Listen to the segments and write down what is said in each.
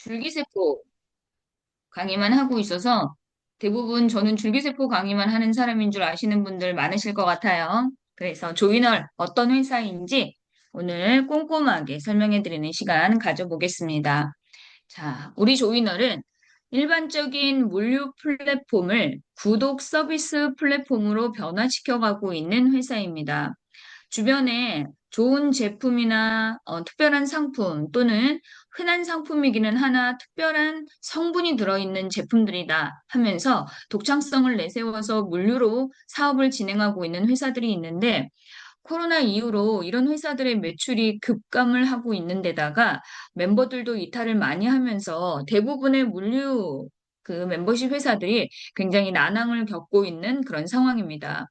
줄기세포 강의만 하고 있어서 대부분 저는 줄기세포 강의만 하는 사람인 줄 아시는 분들 많으실 것 같아요. 그래서 조이널 어떤 회사인지 오늘 꼼꼼하게 설명해 드리는 시간 가져보겠습니다. 자, 우리 조이널은 일반적인 물류 플랫폼을 구독 서비스 플랫폼으로 변화시켜가고 있는 회사입니다. 주변에 좋은 제품이나 특별한 상품 또는 흔한 상품이기는 하나 특별한 성분이 들어있는 제품들이다 하면서 독창성을 내세워서 물류로 사업을 진행하고 있는 회사들이 있는데 코로나 이후로 이런 회사들의 매출이 급감을 하고 있는 데다가 멤버들도 이탈을 많이 하면서 대부분의 물류 그 멤버십 회사들이 굉장히 난항을 겪고 있는 그런 상황입니다.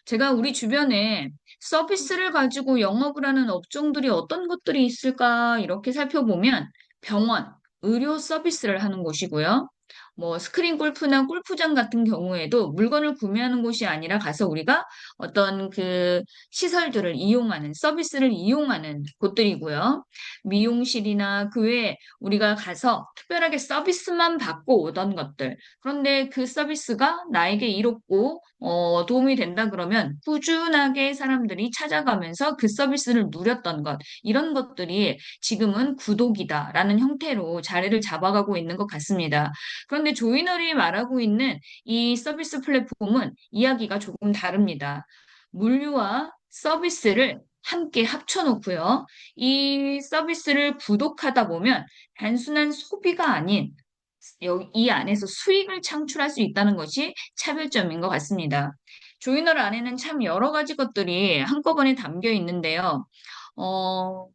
제가 우리 주변에 서비스를 가지고 영업을 하는 업종들이 어떤 것들이 있을까 이렇게 살펴보면 병원, 의료 서비스를 하는 곳이고요. 뭐 스크린 골프나 골프장 같은 경우에도 물건을 구매하는 곳이 아니라 가서 우리가 어떤 그 시설들을 이용하는 서비스를 이용하는 곳들이고요. 미용실이나 그 외에 우리가 가서 특별하게 서비스만 받고 오던 것들. 그런데 그 서비스가 나에게 이롭고 도움이 된다 그러면 꾸준하게 사람들이 찾아가면서 그 서비스를 누렸던 것, 이런 것들이 지금은 구독이다라는 형태로 자리를 잡아가고 있는 것 같습니다. 그런데 조이너리 말하고 있는 이 서비스 플랫폼은 이야기가 조금 다릅니다. 물류와 서비스를 함께 합쳐놓고요. 이 서비스를 구독하다 보면 단순한 소비가 아닌 이 안에서 수익을 창출할 수 있다는 것이 차별점인 것 같습니다. 조이널 안에는 참 여러 가지 것들이 한꺼번에 담겨 있는데요. 어,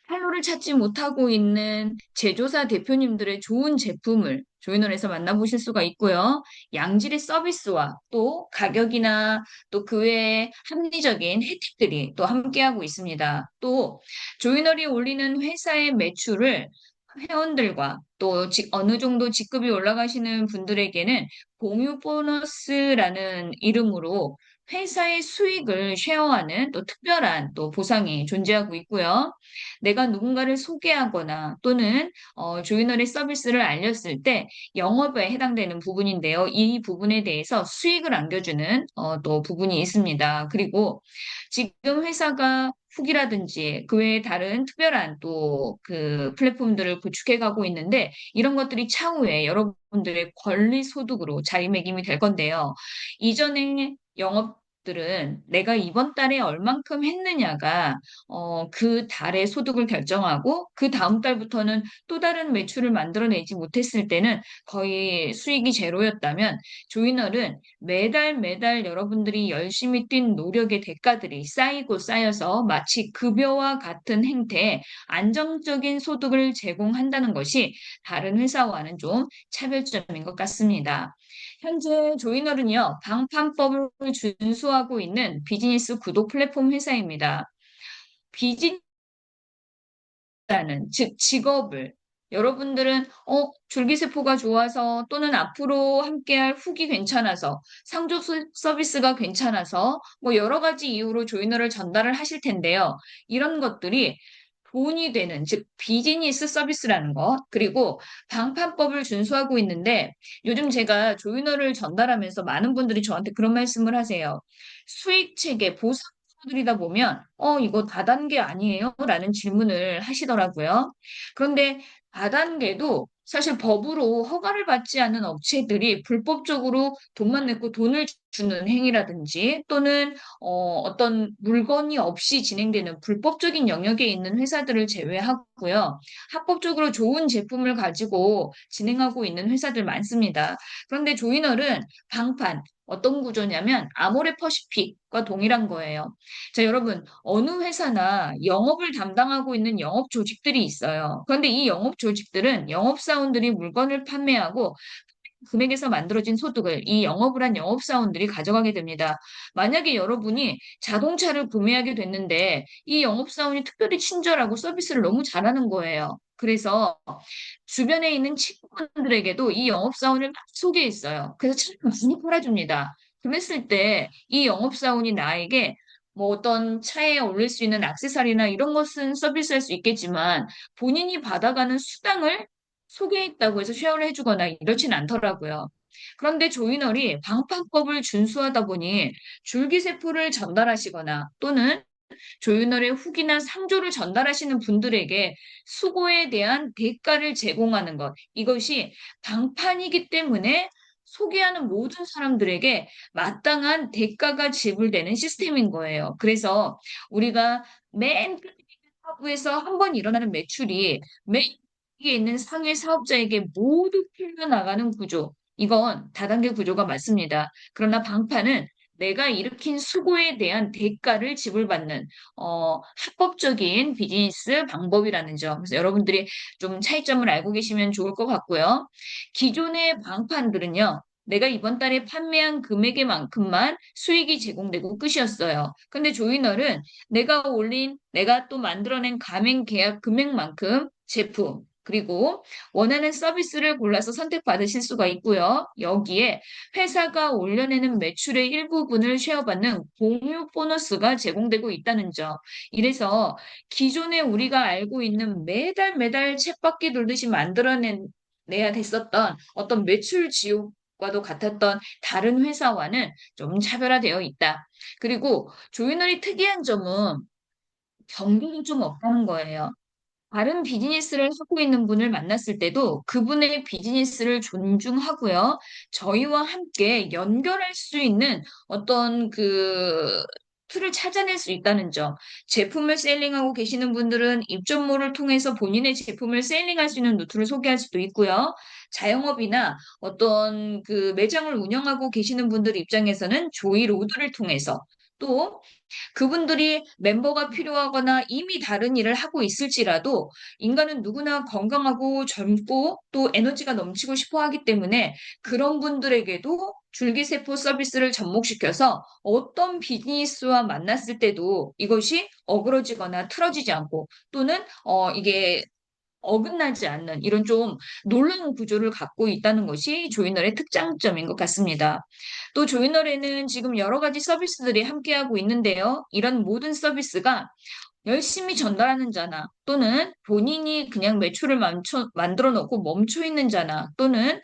판로를 찾지 못하고 있는 제조사 대표님들의 좋은 제품을 조이널에서 만나보실 수가 있고요. 양질의 서비스와 또 가격이나 또 그 외에 합리적인 혜택들이 또 함께하고 있습니다. 또 조이널이 올리는 회사의 매출을 회원들과 또 어느 정도 직급이 올라가시는 분들에게는 공유 보너스라는 이름으로 회사의 수익을 쉐어하는 또 특별한 또 보상이 존재하고 있고요. 내가 누군가를 소개하거나 또는 조이널의 서비스를 알렸을 때 영업에 해당되는 부분인데요. 이 부분에 대해서 수익을 안겨주는 또 부분이 있습니다. 그리고 지금 회사가 훅이라든지 그 외에 다른 특별한 또 그 플랫폼들을 구축해 가고 있는데 이런 것들이 차후에 여러분들의 권리 소득으로 자리매김이 될 건데요. 이전에 영업들은 내가 이번 달에 얼만큼 했느냐가 그 달의 소득을 결정하고 그 다음 달부터는 또 다른 매출을 만들어내지 못했을 때는 거의 수익이 제로였다면 조이널은 매달 매달 여러분들이 열심히 뛴 노력의 대가들이 쌓이고 쌓여서 마치 급여와 같은 행태의 안정적인 소득을 제공한다는 것이 다른 회사와는 좀 차별점인 것 같습니다. 현재 조이널은요, 방판법을 준수하고 있는 비즈니스 구독 플랫폼 회사입니다. 비즈니스라는, 즉 직업을 여러분들은 줄기세포가 좋아서 또는 앞으로 함께할 훅이 괜찮아서 상조 서비스가 괜찮아서 뭐 여러 가지 이유로 조이너를 전달을 하실 텐데요. 이런 것들이 돈이 되는 즉 비즈니스 서비스라는 것 그리고 방판법을 준수하고 있는데 요즘 제가 조이너를 전달하면서 많은 분들이 저한테 그런 말씀을 하세요. 수익 체계 보상 드리다 보면 이거 다단계 아니에요? 라는 질문을 하시더라고요. 그런데 다단계도 사실 법으로 허가를 받지 않은 업체들이 불법적으로 돈만 내고 돈을 주는 행위라든지 또는 어떤 물건이 없이 진행되는 불법적인 영역에 있는 회사들을 제외하고요. 합법적으로 좋은 제품을 가지고 진행하고 있는 회사들 많습니다. 그런데 조이널은 방판, 어떤 구조냐면 아모레 퍼시픽과 동일한 거예요. 자, 여러분, 어느 회사나 영업을 담당하고 있는 영업 조직들이 있어요. 그런데 이 영업 조직들은 영업사원들이 물건을 판매하고 금액에서 만들어진 소득을 이 영업을 한 영업사원들이 가져가게 됩니다. 만약에 여러분이 자동차를 구매하게 됐는데 이 영업사원이 특별히 친절하고 서비스를 너무 잘하는 거예요. 그래서 주변에 있는 친구분들에게도 이 영업사원을 막 소개했어요. 그래서 참 많이 팔아줍니다. 그랬을 때 이 영업사원이 나에게 뭐 어떤 차에 올릴 수 있는 액세서리나 이런 것은 서비스할 수 있겠지만 본인이 받아가는 수당을 소개했다고 해서 쉐어를 해주거나 이렇진 않더라고요. 그런데 조이널이 방판법을 준수하다 보니 줄기세포를 전달하시거나 또는 조이널의 후기나 상조를 전달하시는 분들에게 수고에 대한 대가를 제공하는 것. 이것이 방판이기 때문에 소개하는 모든 사람들에게 마땅한 대가가 지불되는 시스템인 거예요. 그래서 우리가 맨 끝에 있는 사업부에서 한 번 일어나는 매출이 맨 위에 있는 상위 사업자에게 모두 풀려나가는 구조. 이건 다단계 구조가 맞습니다. 그러나 방판은 내가 일으킨 수고에 대한 대가를 지불받는 합법적인 비즈니스 방법이라는 점. 그래서 여러분들이 좀 차이점을 알고 계시면 좋을 것 같고요. 기존의 방판들은요. 내가 이번 달에 판매한 금액에만큼만 수익이 제공되고 끝이었어요. 근데 조이널은 내가 또 만들어낸 가맹 계약 금액만큼 제품, 그리고 원하는 서비스를 골라서 선택받으실 수가 있고요. 여기에 회사가 올려내는 매출의 일부분을 쉐어받는 공유 보너스가 제공되고 있다는 점. 이래서 기존에 우리가 알고 있는 매달 매달 쳇바퀴 돌듯이 내야 됐었던 어떤 매출 지옥과도 같았던 다른 회사와는 좀 차별화되어 있다. 그리고 조이널이 특이한 점은 경쟁이 좀 없다는 거예요. 다른 비즈니스를 하고 있는 분을 만났을 때도 그분의 비즈니스를 존중하고요. 저희와 함께 연결할 수 있는 어떤 그 틀을 찾아낼 수 있다는 점. 제품을 셀링하고 계시는 분들은 입점모를 통해서 본인의 제품을 셀링할 수 있는 루트를 소개할 수도 있고요. 자영업이나 어떤 그 매장을 운영하고 계시는 분들 입장에서는 조이로드를 통해서 또 그분들이 멤버가 필요하거나 이미 다른 일을 하고 있을지라도 인간은 누구나 건강하고 젊고 또 에너지가 넘치고 싶어 하기 때문에 그런 분들에게도 줄기세포 서비스를 접목시켜서 어떤 비즈니스와 만났을 때도 이것이 어그러지거나 틀어지지 않고 또는 이게 어긋나지 않는 이런 좀 놀라운 구조를 갖고 있다는 것이 조이널의 특장점인 것 같습니다. 또 조이널에는 지금 여러 가지 서비스들이 함께하고 있는데요. 이런 모든 서비스가 열심히 전달하는 자나 또는 본인이 그냥 매출을 만들어 놓고 멈춰 있는 자나 또는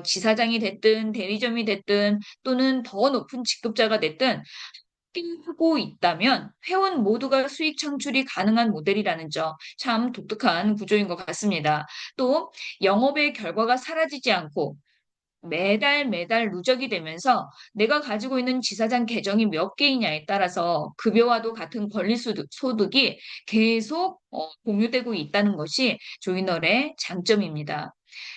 지사장이 됐든 대리점이 됐든 또는 더 높은 직급자가 됐든 하고 있다면 회원 모두가 수익 창출이 가능한 모델이라는 점 참 독특한 구조인 것 같습니다. 또 영업의 결과가 사라지지 않고 매달 매달 누적이 되면서 내가 가지고 있는 지사장 계정이 몇 개이냐에 따라서 급여와도 같은 소득이 계속 공유되고 있다는 것이 조이널의 장점입니다.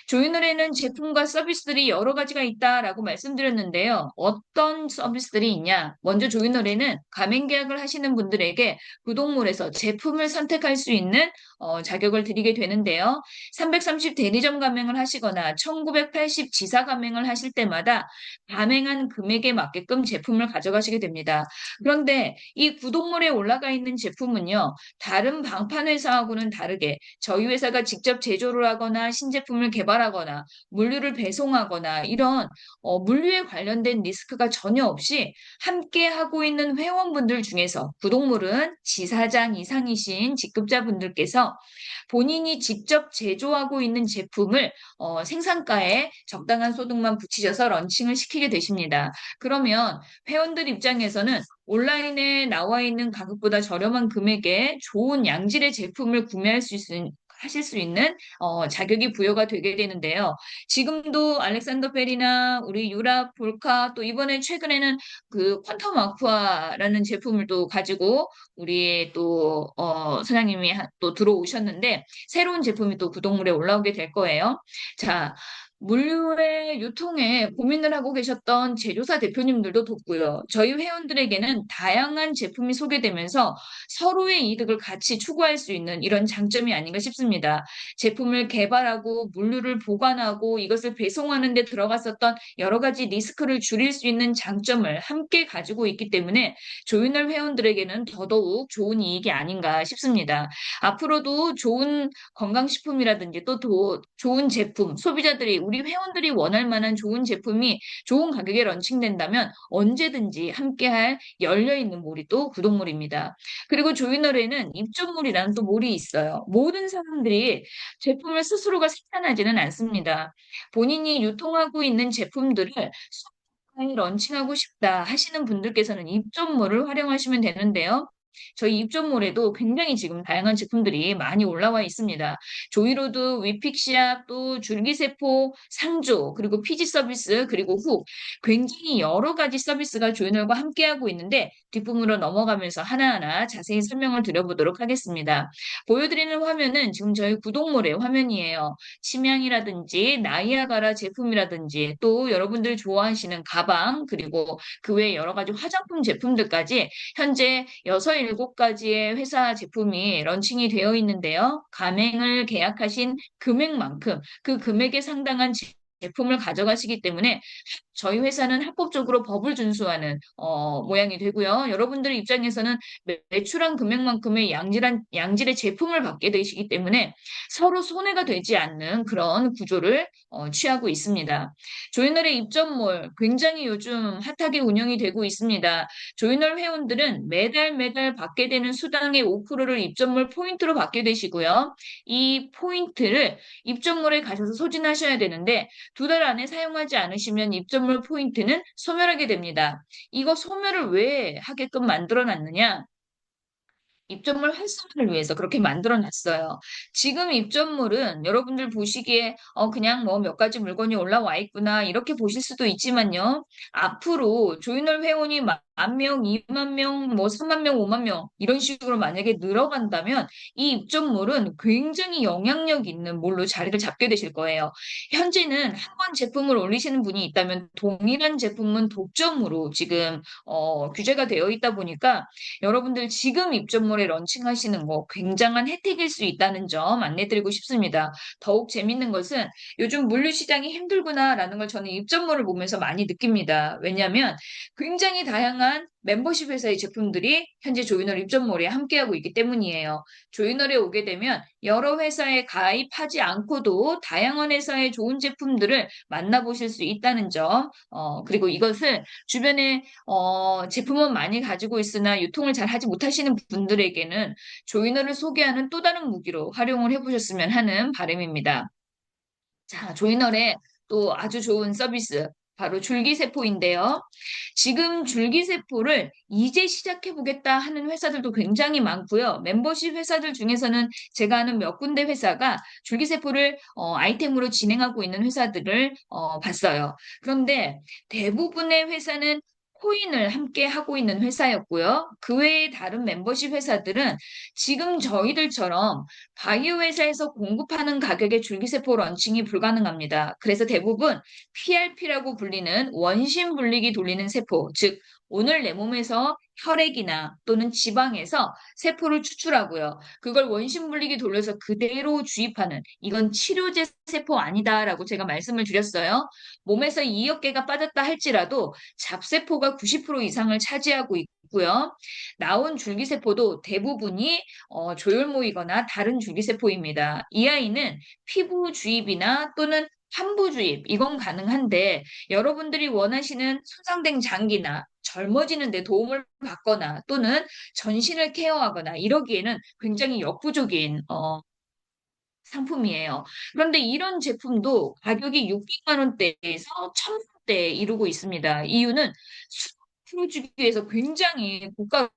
조이널에는 제품과 서비스들이 여러 가지가 있다라고 말씀드렸는데요. 어떤 서비스들이 있냐? 먼저 조이널에는 가맹 계약을 하시는 분들에게 구독몰에서 제품을 선택할 수 있는 자격을 드리게 되는데요. 330 대리점 가맹을 하시거나 1980 지사 가맹을 하실 때마다 가맹한 금액에 맞게끔 제품을 가져가시게 됩니다. 그런데 이 구독물에 올라가 있는 제품은요, 다른 방판 회사하고는 다르게 저희 회사가 직접 제조를 하거나 신제품을 개발하거나 물류를 배송하거나 이런 물류에 관련된 리스크가 전혀 없이 함께 하고 있는 회원분들 중에서 구독물은 지사장 이상이신 직급자분들께서 본인이 직접 제조하고 있는 제품을 생산가에 적당한 소득만 붙이셔서 런칭을 시키게 되십니다. 그러면 회원들 입장에서는 온라인에 나와 있는 가격보다 저렴한 금액에 좋은 양질의 제품을 하실 수 있는 자격이 부여가 되게 되는데요. 지금도 알렉산더 벨이나 우리 유라 볼카 또 이번에 최근에는 그 퀀텀 아쿠아라는 제품을 또 가지고 우리 또 사장님이 또 들어오셨는데 새로운 제품이 또 구독물에 올라오게 될 거예요. 자, 물류의 유통에 고민을 하고 계셨던 제조사 대표님들도 돕고요. 저희 회원들에게는 다양한 제품이 소개되면서 서로의 이득을 같이 추구할 수 있는 이런 장점이 아닌가 싶습니다. 제품을 개발하고 물류를 보관하고 이것을 배송하는 데 들어갔었던 여러 가지 리스크를 줄일 수 있는 장점을 함께 가지고 있기 때문에 조이널 회원들에게는 더더욱 좋은 이익이 아닌가 싶습니다. 앞으로도 좋은 건강식품이라든지 또 좋은 제품, 소비자들이 우리 회원들이 원할 만한 좋은 제품이 좋은 가격에 런칭된다면 언제든지 함께할 열려있는 몰이 또 구독몰입니다. 그리고 조이널에는 입점몰이라는 또 몰이 있어요. 모든 사람들이 제품을 스스로가 생산하지는 않습니다. 본인이 유통하고 있는 제품들을 런칭하고 싶다 하시는 분들께서는 입점몰을 활용하시면 되는데요. 저희 입점몰에도 굉장히 지금 다양한 제품들이 많이 올라와 있습니다. 조이로드, 위픽시아, 또 줄기세포, 상조, 그리고 피지 서비스, 그리고 훅 굉장히 여러 가지 서비스가 조이널과 함께하고 있는데 뒷부분으로 넘어가면서 하나하나 자세히 설명을 드려보도록 하겠습니다. 보여드리는 화면은 지금 저희 구독몰의 화면이에요. 침향이라든지 나이아가라 제품이라든지 또 여러분들 좋아하시는 가방 그리고 그 외에 여러 가지 화장품 제품들까지 현재 6, 7가지의 회사 제품이 런칭이 되어 있는데요. 가맹을 계약하신 금액만큼 그 금액에 상당한 제품을 가져가시기 때문에 저희 회사는 합법적으로 법을 준수하는 모양이 되고요. 여러분들 입장에서는 매출한 금액만큼의 양질의 제품을 받게 되시기 때문에 서로 손해가 되지 않는 그런 구조를 취하고 있습니다. 조이널의 입점몰 굉장히 요즘 핫하게 운영이 되고 있습니다. 조이널 회원들은 매달 매달 받게 되는 수당의 5%를 입점몰 포인트로 받게 되시고요. 이 포인트를 입점몰에 가셔서 소진하셔야 되는데 2달 안에 사용하지 않으시면 입점물 포인트는 소멸하게 됩니다. 이거 소멸을 왜 하게끔 만들어 놨느냐? 입점물 활성화를 위해서 그렇게 만들어 놨어요. 지금 입점물은 여러분들 보시기에 그냥 뭐 몇 가지 물건이 올라와 있구나 이렇게 보실 수도 있지만요. 앞으로 조이널 회원이 1만 명, 2만 명, 뭐 3만 명, 5만 명 이런 식으로 만약에 늘어간다면 이 입점물은 굉장히 영향력 있는 몰로 자리를 잡게 되실 거예요. 현재는 한 번 제품을 올리시는 분이 있다면 동일한 제품은 독점으로 지금 규제가 되어 있다 보니까 여러분들 지금 입점몰에 런칭하시는 거 굉장한 혜택일 수 있다는 점 안내드리고 싶습니다. 더욱 재밌는 것은 요즘 물류시장이 힘들구나라는 걸 저는 입점몰을 보면서 많이 느낍니다. 왜냐하면 굉장히 다양한 멤버십 회사의 제품들이 현재 조이널 입점몰에 함께하고 있기 때문이에요. 조이널에 오게 되면 여러 회사에 가입하지 않고도 다양한 회사의 좋은 제품들을 만나보실 수 있다는 점, 그리고 이것을 주변에 제품은 많이 가지고 있으나 유통을 잘 하지 못하시는 분들에게는 조이너를 소개하는 또 다른 무기로 활용을 해보셨으면 하는 바람입니다. 자, 조이널의 또 아주 좋은 서비스, 바로 줄기세포인데요. 지금 줄기세포를 이제 시작해보겠다 하는 회사들도 굉장히 많고요. 멤버십 회사들 중에서는 제가 아는 몇 군데 회사가 줄기세포를 아이템으로 진행하고 있는 회사들을 봤어요. 그런데 대부분의 회사는 코인을 함께 하고 있는 회사였고요. 그 외에 다른 멤버십 회사들은 지금 저희들처럼 바이오 회사에서 공급하는 가격의 줄기세포 런칭이 불가능합니다. 그래서 대부분 PRP라고 불리는 원심 분리기 돌리는 세포, 즉 오늘 내 몸에서 혈액이나 또는 지방에서 세포를 추출하고요. 그걸 원심 분리기 돌려서 그대로 주입하는 이건 치료제 세포 아니다라고 제가 말씀을 드렸어요. 몸에서 2억 개가 빠졌다 할지라도 잡세포가 90% 이상을 차지하고 있고요. 나온 줄기세포도 대부분이 조혈모이거나 다른 줄기세포입니다. 이 아이는 피부 주입이나 또는 환부 주입, 이건 가능한데 여러분들이 원하시는 손상된 장기나 젊어지는 데 도움을 받거나 또는 전신을 케어하거나 이러기에는 굉장히 역부족인 상품이에요. 그런데 이런 제품도 가격이 600만 원대에서 1000원대에 이르고 있습니다. 이유는 수풀어주기 위해서 굉장히 고가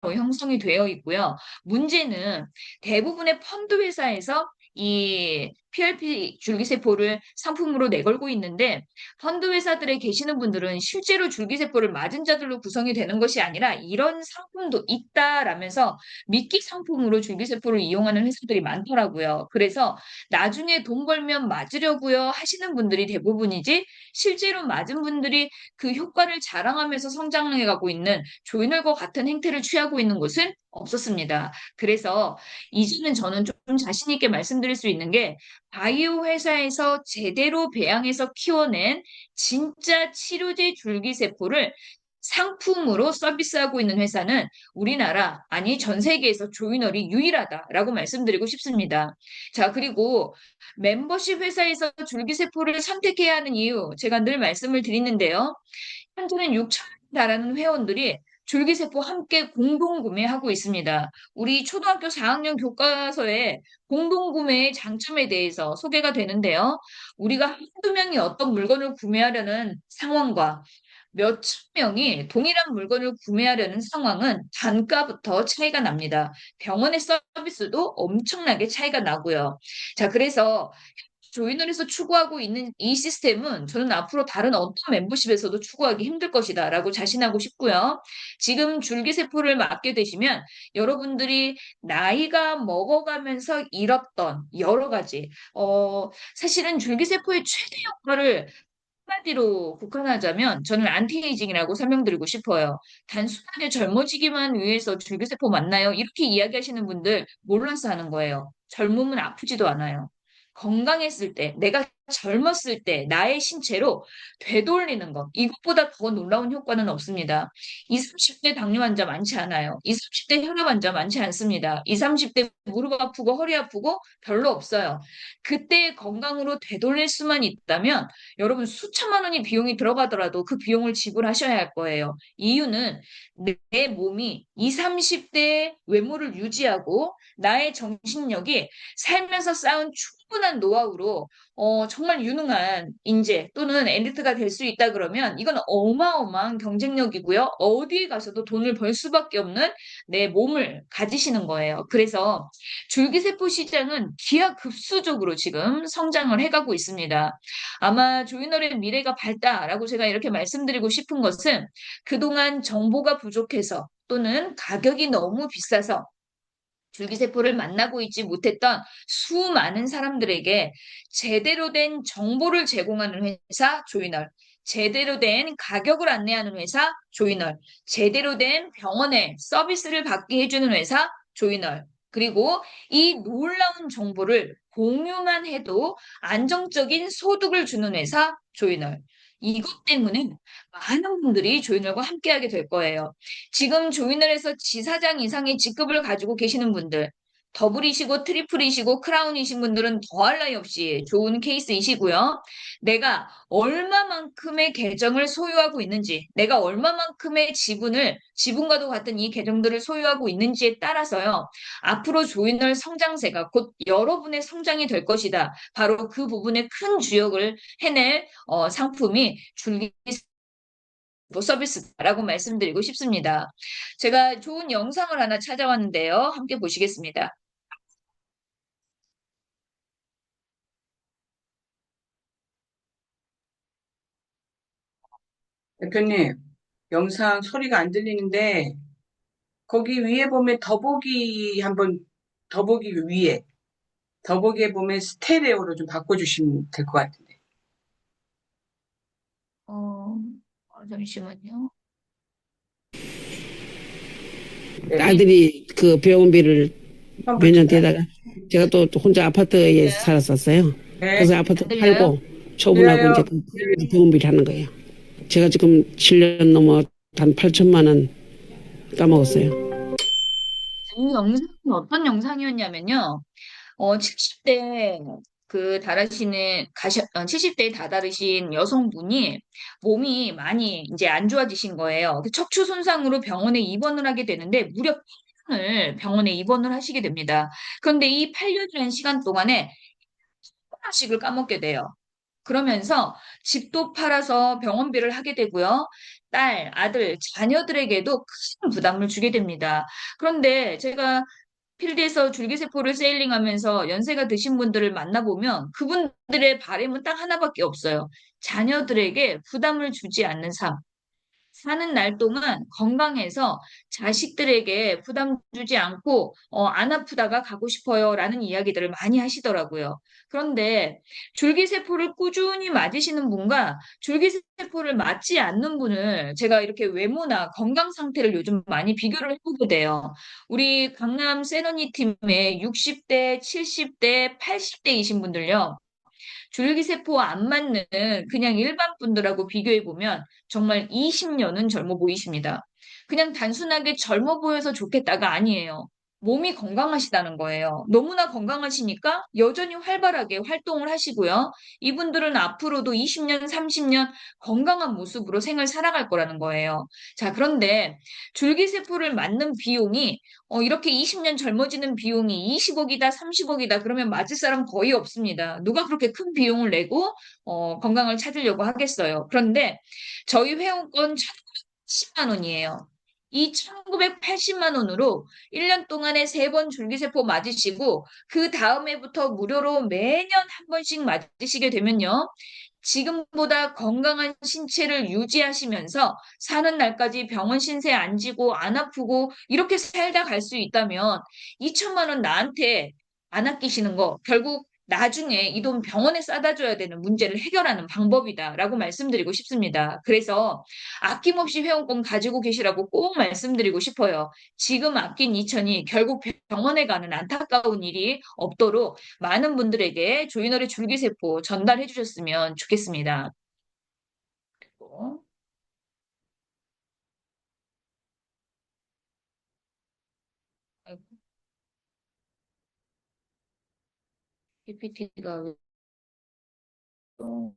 형성이 되어 있고요. 문제는 대부분의 펀드 회사에서 이 PRP 줄기세포를 상품으로 내걸고 있는데 펀드 회사들에 계시는 분들은 실제로 줄기세포를 맞은 자들로 구성이 되는 것이 아니라 이런 상품도 있다라면서 미끼 상품으로 줄기세포를 이용하는 회사들이 많더라고요. 그래서 나중에 돈 벌면 맞으려고요 하시는 분들이 대부분이지 실제로 맞은 분들이 그 효과를 자랑하면서 성장해 가고 있는 조이널과 같은 행태를 취하고 있는 곳은 없었습니다. 그래서 이제는 저는 좀 자신 있게 말씀드릴 수 있는 게 바이오 회사에서 제대로 배양해서 키워낸 진짜 치료제 줄기세포를 상품으로 서비스하고 있는 회사는 우리나라, 아니 전 세계에서 조이널이 유일하다라고 말씀드리고 싶습니다. 자, 그리고 멤버십 회사에서 줄기세포를 선택해야 하는 이유, 제가 늘 말씀을 드리는데요. 현재는 6천에 달하는 회원들이 줄기세포 함께 공동구매하고 있습니다. 우리 초등학교 4학년 교과서에 공동구매의 장점에 대해서 소개가 되는데요. 우리가 한두 명이 어떤 물건을 구매하려는 상황과 몇천 명이 동일한 물건을 구매하려는 상황은 단가부터 차이가 납니다. 병원의 서비스도 엄청나게 차이가 나고요. 자, 그래서 조이널에서 추구하고 있는 이 시스템은 저는 앞으로 다른 어떤 멤버십에서도 추구하기 힘들 것이다라고 자신하고 싶고요. 지금 줄기세포를 맡게 되시면 여러분들이 나이가 먹어가면서 잃었던 여러 가지, 사실은 줄기세포의 최대 효과를 한마디로 국한하자면 저는 안티에이징이라고 설명드리고 싶어요. 단순하게 젊어지기만 위해서 줄기세포 맞나요? 이렇게 이야기하시는 분들 몰라서 하는 거예요. 젊으면 아프지도 않아요. 건강했을 때, 내가 젊었을 때 나의 신체로 되돌리는 것. 이것보다 더 놀라운 효과는 없습니다. 20, 30대 당뇨 환자 많지 않아요. 20, 30대 혈압 환자 많지 않습니다. 20, 30대 무릎 아프고 허리 아프고 별로 없어요. 그때의 건강으로 되돌릴 수만 있다면 여러분 수천만 원이 비용이 들어가더라도 그 비용을 지불하셔야 할 거예요. 이유는 내 몸이 20, 30대의 외모를 유지하고 나의 정신력이 살면서 쌓은 충분한 노하우로 정말 유능한 인재 또는 엘리트가 될 수 있다 그러면 이건 어마어마한 경쟁력이고요. 어디에 가서도 돈을 벌 수밖에 없는 내 몸을 가지시는 거예요. 그래서 줄기세포 시장은 기하급수적으로 지금 성장을 해가고 있습니다. 아마 조이널의 미래가 밝다라고 제가 이렇게 말씀드리고 싶은 것은 그동안 정보가 부족해서 또는 가격이 너무 비싸서 줄기세포를 만나고 있지 못했던 수많은 사람들에게 제대로 된 정보를 제공하는 회사 조이널, 제대로 된 가격을 안내하는 회사 조이널, 제대로 된 병원에 서비스를 받게 해주는 회사 조이널, 그리고 이 놀라운 정보를 공유만 해도 안정적인 소득을 주는 회사 조이널. 이것 때문에 많은 분들이 조이널과 함께하게 될 거예요. 지금 조이널에서 지사장 이상의 직급을 가지고 계시는 분들, 더블이시고 트리플이시고 크라운이신 분들은 더할 나위 없이 좋은 케이스이시고요. 내가 얼마만큼의 계정을 소유하고 있는지, 내가 얼마만큼의 지분과도 같은 이 계정들을 소유하고 있는지에 따라서요. 앞으로 조이널 성장세가 곧 여러분의 성장이 될 것이다. 바로 그 부분에 큰 주역을 해낼 상품이 줄기 서비스라고 말씀드리고 싶습니다. 제가 좋은 영상을 하나 찾아왔는데요. 함께 보시겠습니다. 대표님, 영상 소리가 안 들리는데, 거기 위에 보면 더보기 위에, 더보기에 보면 스테레오로 좀 바꿔주시면 될 것 같은데. 어, 잠시만요. 네, 아들이 그 병원비를 몇 년 처음부터. 되다가 제가 또 혼자 아파트에 살았었어요. 네, 그래서 아파트 안 들려요? 팔고 처분하고 이제 들려요. 그 병원비를 하는 거예요. 제가 지금 7년 넘어 한 8천만 원 까먹었어요. 이 영상은 어떤 영상이었냐면요. 70대 그 70대에 다다르신 여성분이 몸이 많이 이제 안 좋아지신 거예요. 그 척추 손상으로 병원에 입원을 하게 되는데 무려 8년을 병원에 입원을 하시게 됩니다. 그런데 이 8년이라는 시간 동안에 하나씩을 까먹게 돼요. 그러면서 집도 팔아서 병원비를 하게 되고요. 딸, 아들, 자녀들에게도 큰 부담을 주게 됩니다. 그런데 제가 필드에서 줄기세포를 세일링하면서 연세가 드신 분들을 만나보면 그분들의 바람은 딱 하나밖에 없어요. 자녀들에게 부담을 주지 않는 삶. 사는 날 동안 건강해서 자식들에게 부담 주지 않고 안 아프다가 가고 싶어요라는 이야기들을 많이 하시더라고요. 그런데 줄기세포를 꾸준히 맞으시는 분과 줄기세포를 맞지 않는 분을 제가 이렇게 외모나 건강 상태를 요즘 많이 비교를 해보게 돼요. 우리 강남 세너니 팀의 60대, 70대, 80대이신 분들요. 줄기세포와 안 맞는 그냥 일반 분들하고 비교해 보면 정말 20년은 젊어 보이십니다. 그냥 단순하게 젊어 보여서 좋겠다가 아니에요. 몸이 건강하시다는 거예요. 너무나 건강하시니까 여전히 활발하게 활동을 하시고요. 이분들은 앞으로도 20년, 30년 건강한 모습으로 생을 살아갈 거라는 거예요. 자, 그런데 줄기세포를 맞는 비용이 이렇게 20년 젊어지는 비용이 20억이다, 30억이다 그러면 맞을 사람 거의 없습니다. 누가 그렇게 큰 비용을 내고 건강을 찾으려고 하겠어요. 그런데 저희 회원권 1,910만 원이에요. 이 1,980만 원으로 1년 동안에 3번 줄기세포 맞으시고 그 다음 해부터 무료로 매년 한 번씩 맞으시게 되면요. 지금보다 건강한 신체를 유지하시면서 사는 날까지 병원 신세 안 지고 안 아프고 이렇게 살다 갈 수 있다면 2천만 원 나한테 안 아끼시는 거 결국 나중에 이 돈 병원에 싸다 줘야 되는 문제를 해결하는 방법이다라고 말씀드리고 싶습니다. 그래서 아낌없이 회원권 가지고 계시라고 꼭 말씀드리고 싶어요. 지금 아낀 2천이 결국 병원에 가는 안타까운 일이 없도록 많은 분들에게 조이너의 줄기세포 전달해 주셨으면 좋겠습니다. 그리고 PPT가 또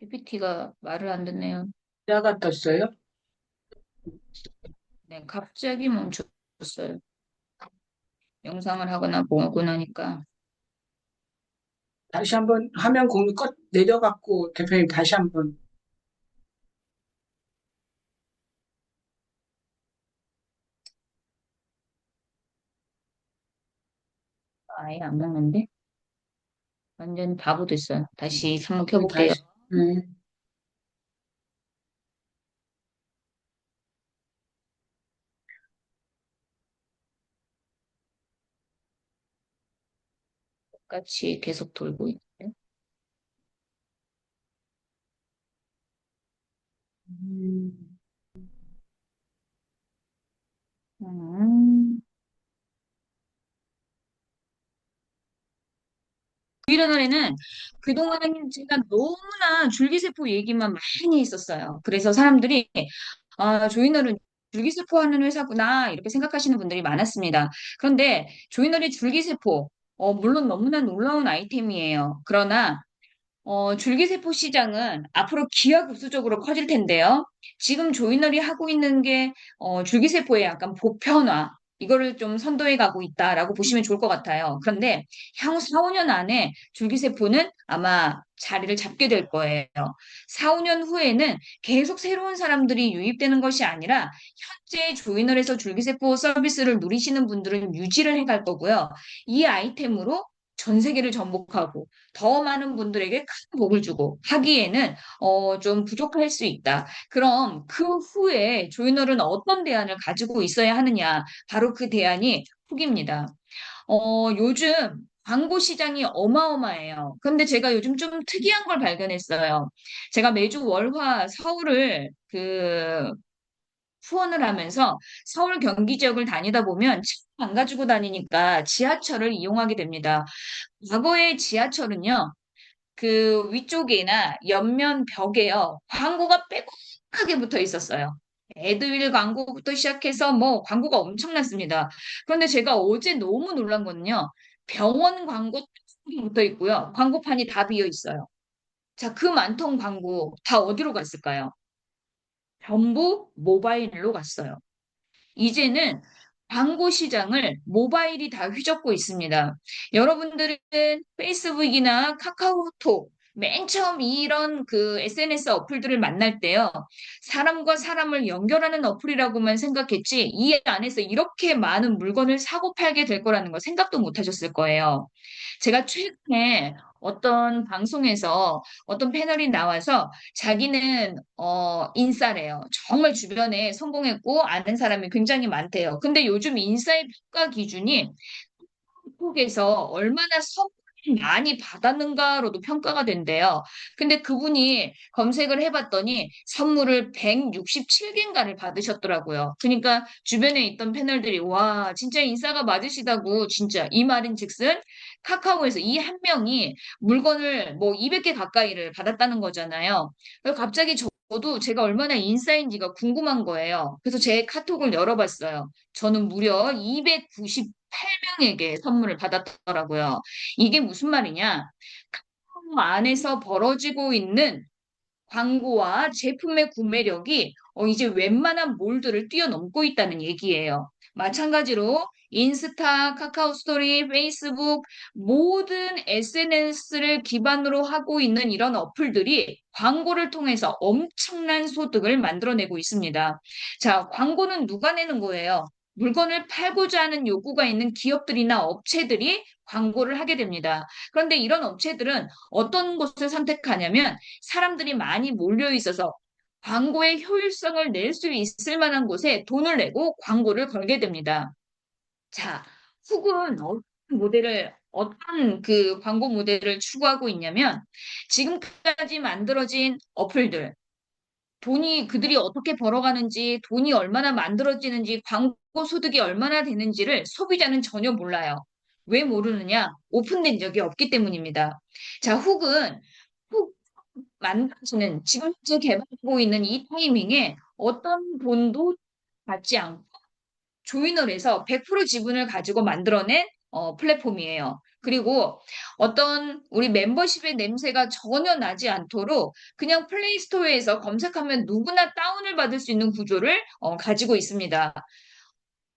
PPT가 말을 안 듣네요. 기아가 떴어요? 네, 갑자기 멈췄어요. 영상을 하거나 보고 나니까 다시 한번 화면 공유 꺼 내려갖고 대표님 다시 한번. 아예 안 먹는데 완전 바보 됐어요. 다시 한번 켜볼게요. 다시. 네. 똑같이 계속 돌고 있는데. 음, 음. 주일날에는 그동안 제가 너무나 줄기세포 얘기만 많이 했었어요. 그래서 사람들이 조이널은 줄기세포 하는 회사구나 이렇게 생각하시는 분들이 많았습니다. 그런데 조이널의 줄기세포 물론 너무나 놀라운 아이템이에요. 그러나 줄기세포 시장은 앞으로 기하급수적으로 커질 텐데요. 지금 조이널이 하고 있는 게 줄기세포의 약간 보편화, 이거를 좀 선도해 가고 있다라고 보시면 좋을 것 같아요. 그런데 향후 4, 5년 안에 줄기세포는 아마 자리를 잡게 될 거예요. 4, 5년 후에는 계속 새로운 사람들이 유입되는 것이 아니라 현재 조이널에서 줄기세포 서비스를 누리시는 분들은 유지를 해갈 거고요. 이 아이템으로 전 세계를 정복하고 더 많은 분들에게 큰 복을 주고 하기에는 좀 부족할 수 있다. 그럼 그 후에 조이널은 어떤 대안을 가지고 있어야 하느냐? 바로 그 대안이 훅입니다. 요즘 광고 시장이 어마어마해요. 근데 제가 요즘 좀 특이한 걸 발견했어요. 제가 매주 월화 서울을 후원을 하면서 서울 경기 지역을 다니다 보면 차 안 가지고 다니니까 지하철을 이용하게 됩니다. 과거의 지하철은요. 그 위쪽이나 옆면 벽에요. 광고가 빼곡하게 붙어 있었어요. 애드윌 광고부터 시작해서 뭐 광고가 엄청났습니다. 그런데 제가 어제 너무 놀란 거는요. 병원 광고 딱 붙어 있고요. 광고판이 다 비어 있어요. 자, 그 많던 광고 다 어디로 갔을까요? 전부 모바일로 갔어요. 이제는 광고 시장을 모바일이 다 휘젓고 있습니다. 여러분들은 페이스북이나 카카오톡, 맨 처음 이런 그 SNS 어플들을 만날 때요. 사람과 사람을 연결하는 어플이라고만 생각했지, 이 안에서 이렇게 많은 물건을 사고 팔게 될 거라는 거 생각도 못 하셨을 거예요. 제가 최근에 어떤 방송에서 어떤 패널이 나와서 자기는 인싸래요. 정말 주변에 성공했고 아는 사람이 굉장히 많대요. 근데 요즘 인싸의 평가 기준이 한국에서 얼마나 많이 받았는가로도 평가가 된대요. 근데 그분이 검색을 해봤더니 선물을 167개인가를 받으셨더라고요. 그러니까 주변에 있던 패널들이 와, 진짜 인싸가 맞으시다고 진짜 이 말인즉슨 카카오에서 이 한 명이 물건을 뭐 200개 가까이를 받았다는 거잖아요. 그래서 갑자기 저도 제가 얼마나 인싸인지가 궁금한 거예요. 그래서 제 카톡을 열어봤어요. 저는 무려 298명에게 선물을 받았더라고요. 이게 무슨 말이냐? 카카오 안에서 벌어지고 있는 광고와 제품의 구매력이 이제 웬만한 몰들을 뛰어넘고 있다는 얘기예요. 마찬가지로 인스타, 카카오 스토리, 페이스북 모든 SNS를 기반으로 하고 있는 이런 어플들이 광고를 통해서 엄청난 소득을 만들어내고 있습니다. 자, 광고는 누가 내는 거예요? 물건을 팔고자 하는 요구가 있는 기업들이나 업체들이 광고를 하게 됩니다. 그런데 이런 업체들은 어떤 곳을 선택하냐면 사람들이 많이 몰려 있어서 광고의 효율성을 낼 수 있을 만한 곳에 돈을 내고 광고를 걸게 됩니다. 자, 훅은 어떤 그 광고 모델을 추구하고 있냐면 지금까지 만들어진 어플들, 돈이 그들이 어떻게 벌어가는지, 돈이 얼마나 만들어지는지, 광고 소득이 얼마나 되는지를 소비자는 전혀 몰라요. 왜 모르느냐? 오픈된 적이 없기 때문입니다. 자, 훅 만들어지는 지금 현재 개발하고 있는 이 타이밍에 어떤 돈도 받지 않고 조이널에서 100% 지분을 가지고 만들어낸 플랫폼이에요. 그리고 어떤 우리 멤버십의 냄새가 전혀 나지 않도록 그냥 플레이스토어에서 검색하면 누구나 다운을 받을 수 있는 구조를 가지고 있습니다.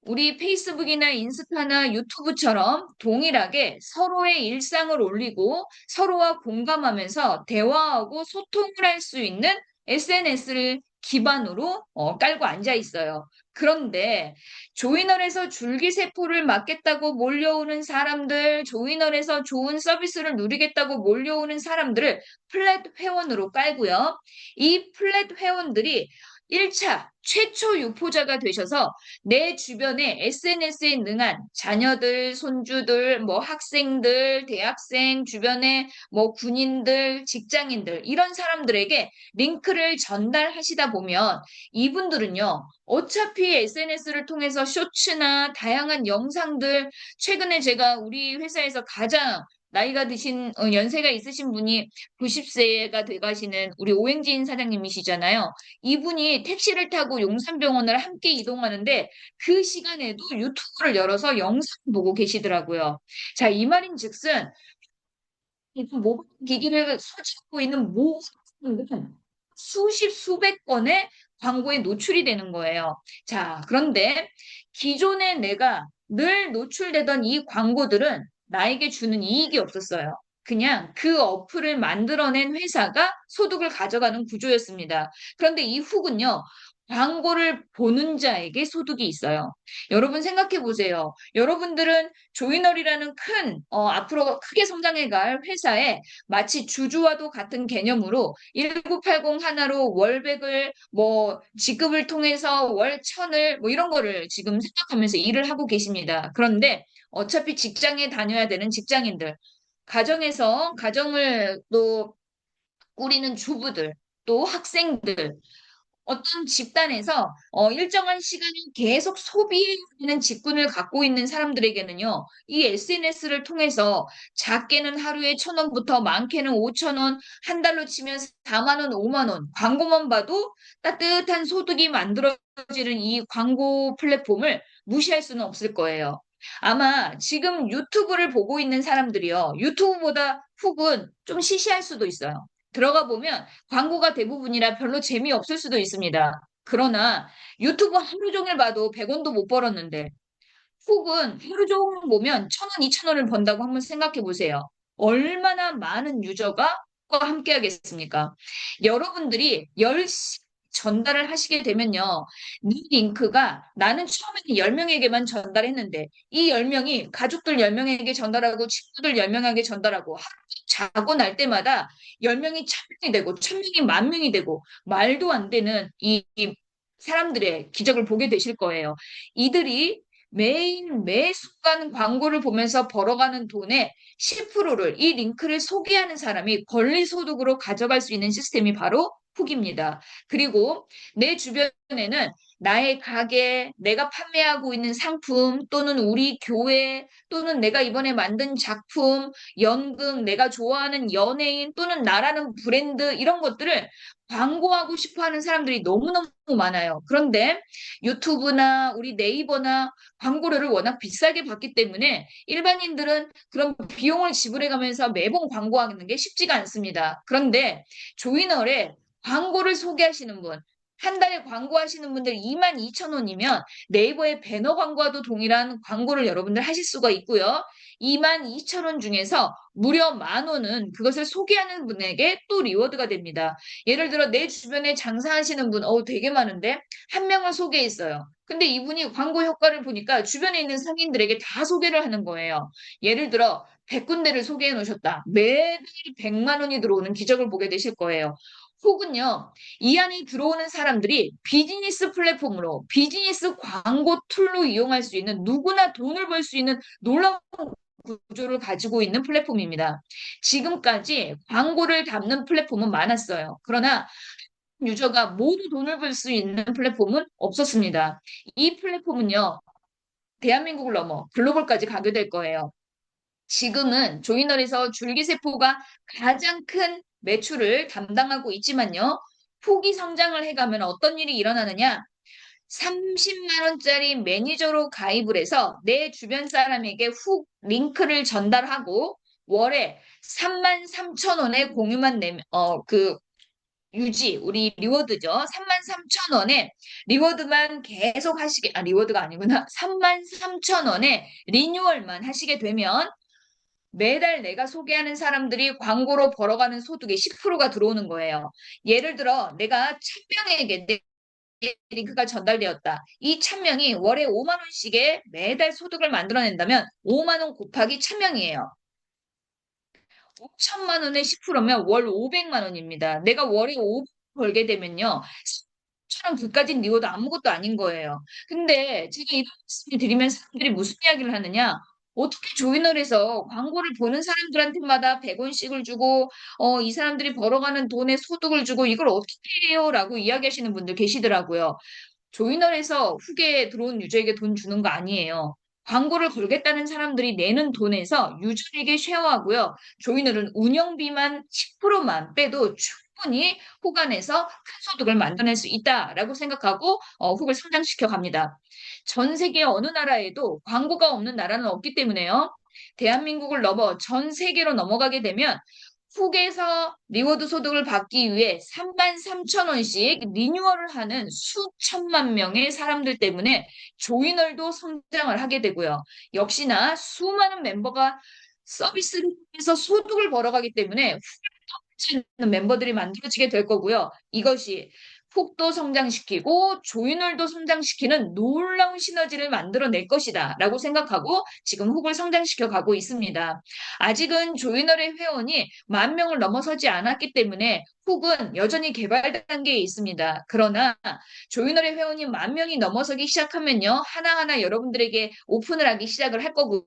우리 페이스북이나 인스타나 유튜브처럼 동일하게 서로의 일상을 올리고 서로와 공감하면서 대화하고 소통을 할 수 있는 SNS를 기반으로 깔고 앉아 있어요. 그런데 조이널에서 줄기세포를 맞겠다고 몰려오는 사람들, 조이널에서 좋은 서비스를 누리겠다고 몰려오는 사람들을 플랫 회원으로 깔고요. 이 플랫 회원들이 1차 최초 유포자가 되셔서 내 주변에 SNS에 능한 자녀들, 손주들, 뭐 학생들, 대학생, 주변에 뭐 군인들, 직장인들, 이런 사람들에게 링크를 전달하시다 보면 이분들은요, 어차피 SNS를 통해서 쇼츠나 다양한 영상들, 최근에 제가 우리 회사에서 가장 나이가 드신, 연세가 있으신 분이 90세가 돼가시는 우리 오행진 사장님이시잖아요. 이분이 택시를 타고 용산병원을 함께 이동하는데 그 시간에도 유튜브를 열어서 영상 보고 계시더라고요. 자, 이 말인즉슨 이 모바일 기기를 소지하고 있는 모든 사람들은 수십 수백 건의 광고에 노출이 되는 거예요. 자, 그런데 기존에 내가 늘 노출되던 이 광고들은 나에게 주는 이익이 없었어요. 그냥 그 어플을 만들어낸 회사가 소득을 가져가는 구조였습니다. 그런데 이 훅은요, 광고를 보는 자에게 소득이 있어요. 여러분 생각해 보세요. 여러분들은 조이널이라는 앞으로 크게 성장해갈 회사에 마치 주주와도 같은 개념으로 1980 하나로 월백을 뭐 지급을 통해서 월 천을 뭐 이런 거를 지금 생각하면서 일을 하고 계십니다. 그런데 어차피 직장에 다녀야 되는 직장인들, 가정을 또 꾸리는 주부들, 또 학생들, 어떤 집단에서 일정한 시간을 계속 소비하는 직군을 갖고 있는 사람들에게는요, 이 SNS를 통해서 작게는 하루에 1,000원부터 많게는 5,000원, 한 달로 치면 4만 원, 5만 원, 광고만 봐도 따뜻한 소득이 만들어지는 이 광고 플랫폼을 무시할 수는 없을 거예요. 아마 지금 유튜브를 보고 있는 사람들이요, 유튜브보다 훅은 좀 시시할 수도 있어요. 들어가 보면 광고가 대부분이라 별로 재미없을 수도 있습니다. 그러나 유튜브 하루 종일 봐도 100원도 못 벌었는데 훅은 하루 종일 보면 1,000원, 2,000원을 번다고 한번 생각해 보세요. 얼마나 많은 유저가 함께 하겠습니까? 여러분들이 열심히 전달을 하시게 되면요. 네 링크가 나는 처음에는 10명에게만 전달했는데 이 10명이 가족들 10명에게 전달하고 친구들 10명에게 전달하고 하루 자고 날 때마다 10명이 1,000명이 되고 1,000명이 10,000명이 되고 말도 안 되는 이 사람들의 기적을 보게 되실 거예요. 이들이 매일 매 순간 광고를 보면서 벌어가는 돈의 10%를 이 링크를 소개하는 사람이 권리소득으로 가져갈 수 있는 시스템이 바로 훅입니다. 그리고 내 주변에는 나의 가게, 내가 판매하고 있는 상품 또는 우리 교회 또는 내가 이번에 만든 작품, 연극, 내가 좋아하는 연예인 또는 나라는 브랜드 이런 것들을 광고하고 싶어 하는 사람들이 너무너무 많아요. 그런데 유튜브나 우리 네이버나 광고료를 워낙 비싸게 받기 때문에 일반인들은 그런 비용을 지불해 가면서 매번 광고하는 게 쉽지가 않습니다. 그런데 조이널에 광고를 소개하시는 분, 한 달에 광고하시는 분들 22,000원이면 네이버에 배너 광고와도 동일한 광고를 여러분들 하실 수가 있고요. 22,000원 중에서 무려 10,000원은 그것을 소개하는 분에게 또 리워드가 됩니다. 예를 들어 내 주변에 장사하시는 분, 되게 많은데 한 명을 소개했어요. 근데 이분이 광고 효과를 보니까 주변에 있는 상인들에게 다 소개를 하는 거예요. 예를 들어 100군데를 소개해 놓으셨다. 매달 100만 원이 들어오는 기적을 보게 되실 거예요. 혹은요, 이 안에 들어오는 사람들이 비즈니스 플랫폼으로, 비즈니스 광고 툴로 이용할 수 있는 누구나 돈을 벌 수 있는 놀라운 구조를 가지고 있는 플랫폼입니다. 지금까지 광고를 담는 플랫폼은 많았어요. 그러나 유저가 모두 돈을 벌 수 있는 플랫폼은 없었습니다. 이 플랫폼은요, 대한민국을 넘어 글로벌까지 가게 될 거예요. 지금은 조이널에서 줄기세포가 가장 큰 매출을 담당하고 있지만요, 폭이 성장을 해가면 어떤 일이 일어나느냐? 30만 원짜리 매니저로 가입을 해서 내 주변 사람에게 훅 링크를 전달하고 월에 3만 3천 원의 공유만 내면 유지, 우리 리워드죠. 3만 3천 원에 리워드만 계속 하시게, 리워드가 아니구나. 3만 3천 원에 리뉴얼만 하시게 되면 매달 내가 소개하는 사람들이 광고로 벌어가는 소득의 10%가 들어오는 거예요. 예를 들어 내가 1,000명에게 내 링크가 전달되었다. 이 1,000명이 월에 5만 원씩의 매달 소득을 만들어낸다면 5만 원 곱하기 1,000명이에요. 5천만 원에 10%면 월 500만 원입니다. 내가 월에 500 벌게 되면요. 처럼 그까진 리워드 아무것도 아닌 거예요. 근데 제가 이런 말씀을 드리면 사람들이 무슨 이야기를 하느냐? 어떻게 조이널에서 광고를 보는 사람들한테마다 100원씩을 주고, 이 사람들이 벌어가는 돈에 소득을 주고 이걸 어떻게 해요? 라고 이야기하시는 분들 계시더라고요. 조이널에서 후기에 들어온 유저에게 돈 주는 거 아니에요. 광고를 걸겠다는 사람들이 내는 돈에서 유저에게 쉐어하고요. 조이널은 운영비만 10%만 빼도 충분히 호간에서 큰 소득을 만들어낼 수 있다라고 생각하고 훅을 성장시켜 갑니다. 전 세계 어느 나라에도 광고가 없는 나라는 없기 때문에요. 대한민국을 넘어 전 세계로 넘어가게 되면 훅에서 리워드 소득을 받기 위해 3만 3천 원씩 리뉴얼을 하는 수천만 명의 사람들 때문에 조이널도 성장을 하게 되고요. 역시나 수많은 멤버가 서비스를 통해서 소득을 벌어가기 때문에 는 멤버들이 만들어지게 될 거고요. 이것이 훅도 성장시키고 조이널도 성장시키는 놀라운 시너지를 만들어낼 것이다 라고 생각하고 지금 훅을 성장시켜 가고 있습니다. 아직은 조이널의 회원이 10,000명을 넘어서지 않았기 때문에 훅은 여전히 개발 단계에 있습니다. 그러나 조이널의 회원이 10,000명이 넘어서기 시작하면요. 하나하나 여러분들에게 오픈을 하기 시작을 할 거고요.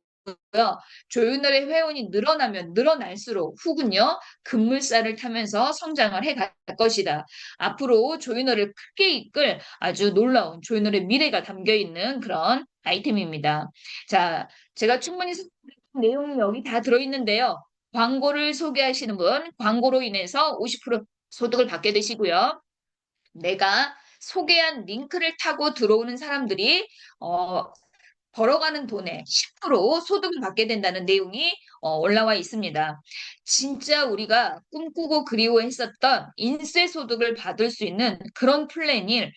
조이널의 회원이 늘어나면 늘어날수록 훅은요, 급물살을 타면서 성장을 해 갈 것이다. 앞으로 조이널을 크게 이끌 아주 놀라운 조이널의 미래가 담겨 있는 그런 아이템입니다. 자, 제가 충분히 설명드린 내용이 여기 다 들어있는데요. 광고를 소개하시는 분, 광고로 인해서 50% 소득을 받게 되시고요. 내가 소개한 링크를 타고 들어오는 사람들이 벌어가는 돈의 10% 소득을 받게 된다는 내용이 올라와 있습니다. 진짜 우리가 꿈꾸고 그리워했었던 인쇄 소득을 받을 수 있는 그런 플랜을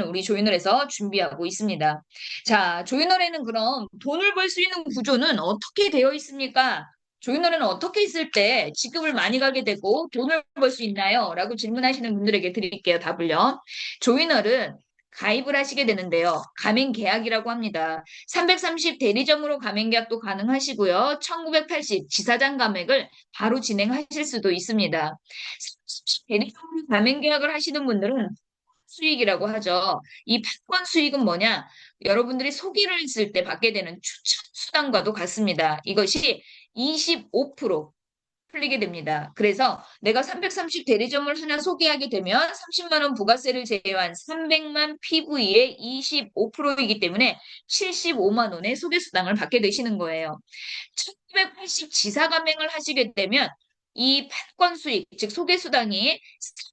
우리 조이널에서 준비하고 있습니다. 자, 조이널에는 그럼 돈을 벌 수 있는 구조는 어떻게 되어 있습니까? 조이널에는 어떻게 있을 때 지급을 많이 가게 되고 돈을 벌 수 있나요? 라고 질문하시는 분들에게 드릴게요, 답을요. 조이널은 가입을 하시게 되는데요. 가맹 계약이라고 합니다. 330 대리점으로 가맹 계약도 가능하시고요. 1980 지사장 가맹을 바로 진행하실 수도 있습니다. 330 대리점으로 가맹 계약을 하시는 분들은 수익이라고 하죠. 이 패권 수익은 뭐냐? 여러분들이 소개를 했을 때 받게 되는 추천 수당과도 같습니다. 이것이 25% 풀리게 됩니다. 그래서 내가 330 대리점을 하나 소개하게 되면 30만 원 부가세를 제외한 300만 PV의 25%이기 때문에 75만 원의 소개수당을 받게 되시는 거예요. 1980 지사 감행을 하시게 되면 이 판권 수익, 즉 소개수당이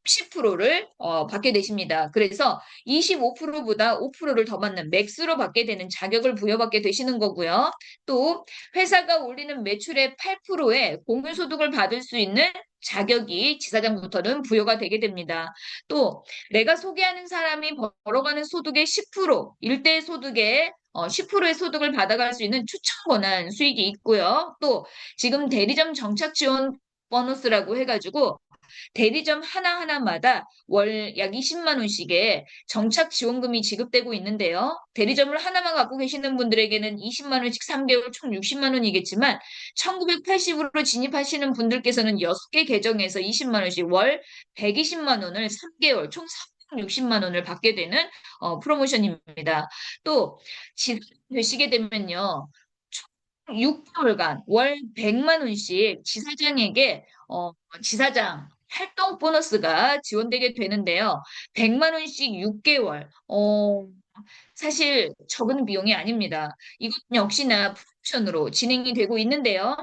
30%를 받게 되십니다. 그래서 25%보다 5%를 더 받는 맥스로 받게 되는 자격을 부여받게 되시는 거고요. 또 회사가 올리는 매출의 8%의 공유소득을 받을 수 있는 자격이 지사장부터는 부여가 되게 됩니다. 또 내가 소개하는 사람이 벌어가는 소득의 10%, 일대 소득의 10%의 소득을 받아갈 수 있는 추천 권한 수익이 있고요. 또 지금 대리점 정착 지원 보너스라고 해가지고 대리점 하나하나마다 월 약 20만 원씩의 정착 지원금이 지급되고 있는데요. 대리점을 하나만 갖고 계시는 분들에게는 20만 원씩 3개월 총 60만 원이겠지만 1980으로 진입하시는 분들께서는 6개 계정에서 20만 원씩 월 120만 원을 3개월 총 360만 원을 받게 되는 프로모션입니다. 또 되시게 되면요. 총 6개월간 월 100만 원씩 지사장에게 지사장 활동 보너스가 지원되게 되는데요. 100만 원씩 6개월. 사실 적은 비용이 아닙니다. 이것 역시나 프로모션으로 진행이 되고 있는데요.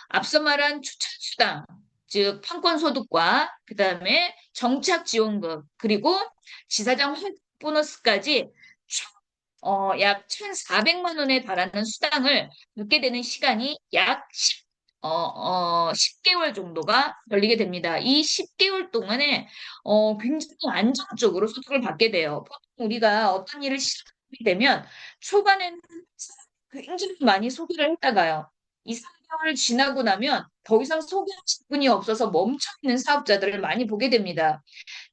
앞서 말한 추천수당, 즉 판권 소득과 그다음에 정착 지원금 그리고 지사장 활동 보너스까지 약 1,400만 원에 달하는 수당을 받게 되는 시간이 약 10개월 정도가 걸리게 됩니다. 이 10개월 동안에 굉장히 안정적으로 소득을 받게 돼요. 보통 우리가 어떤 일을 시작하게 되면 초반에는 굉장히 많이 소비를 했다가요. 2, 3개월 지나고 나면 더 이상 소비할 분이 없어서 멈춰있는 사업자들을 많이 보게 됩니다.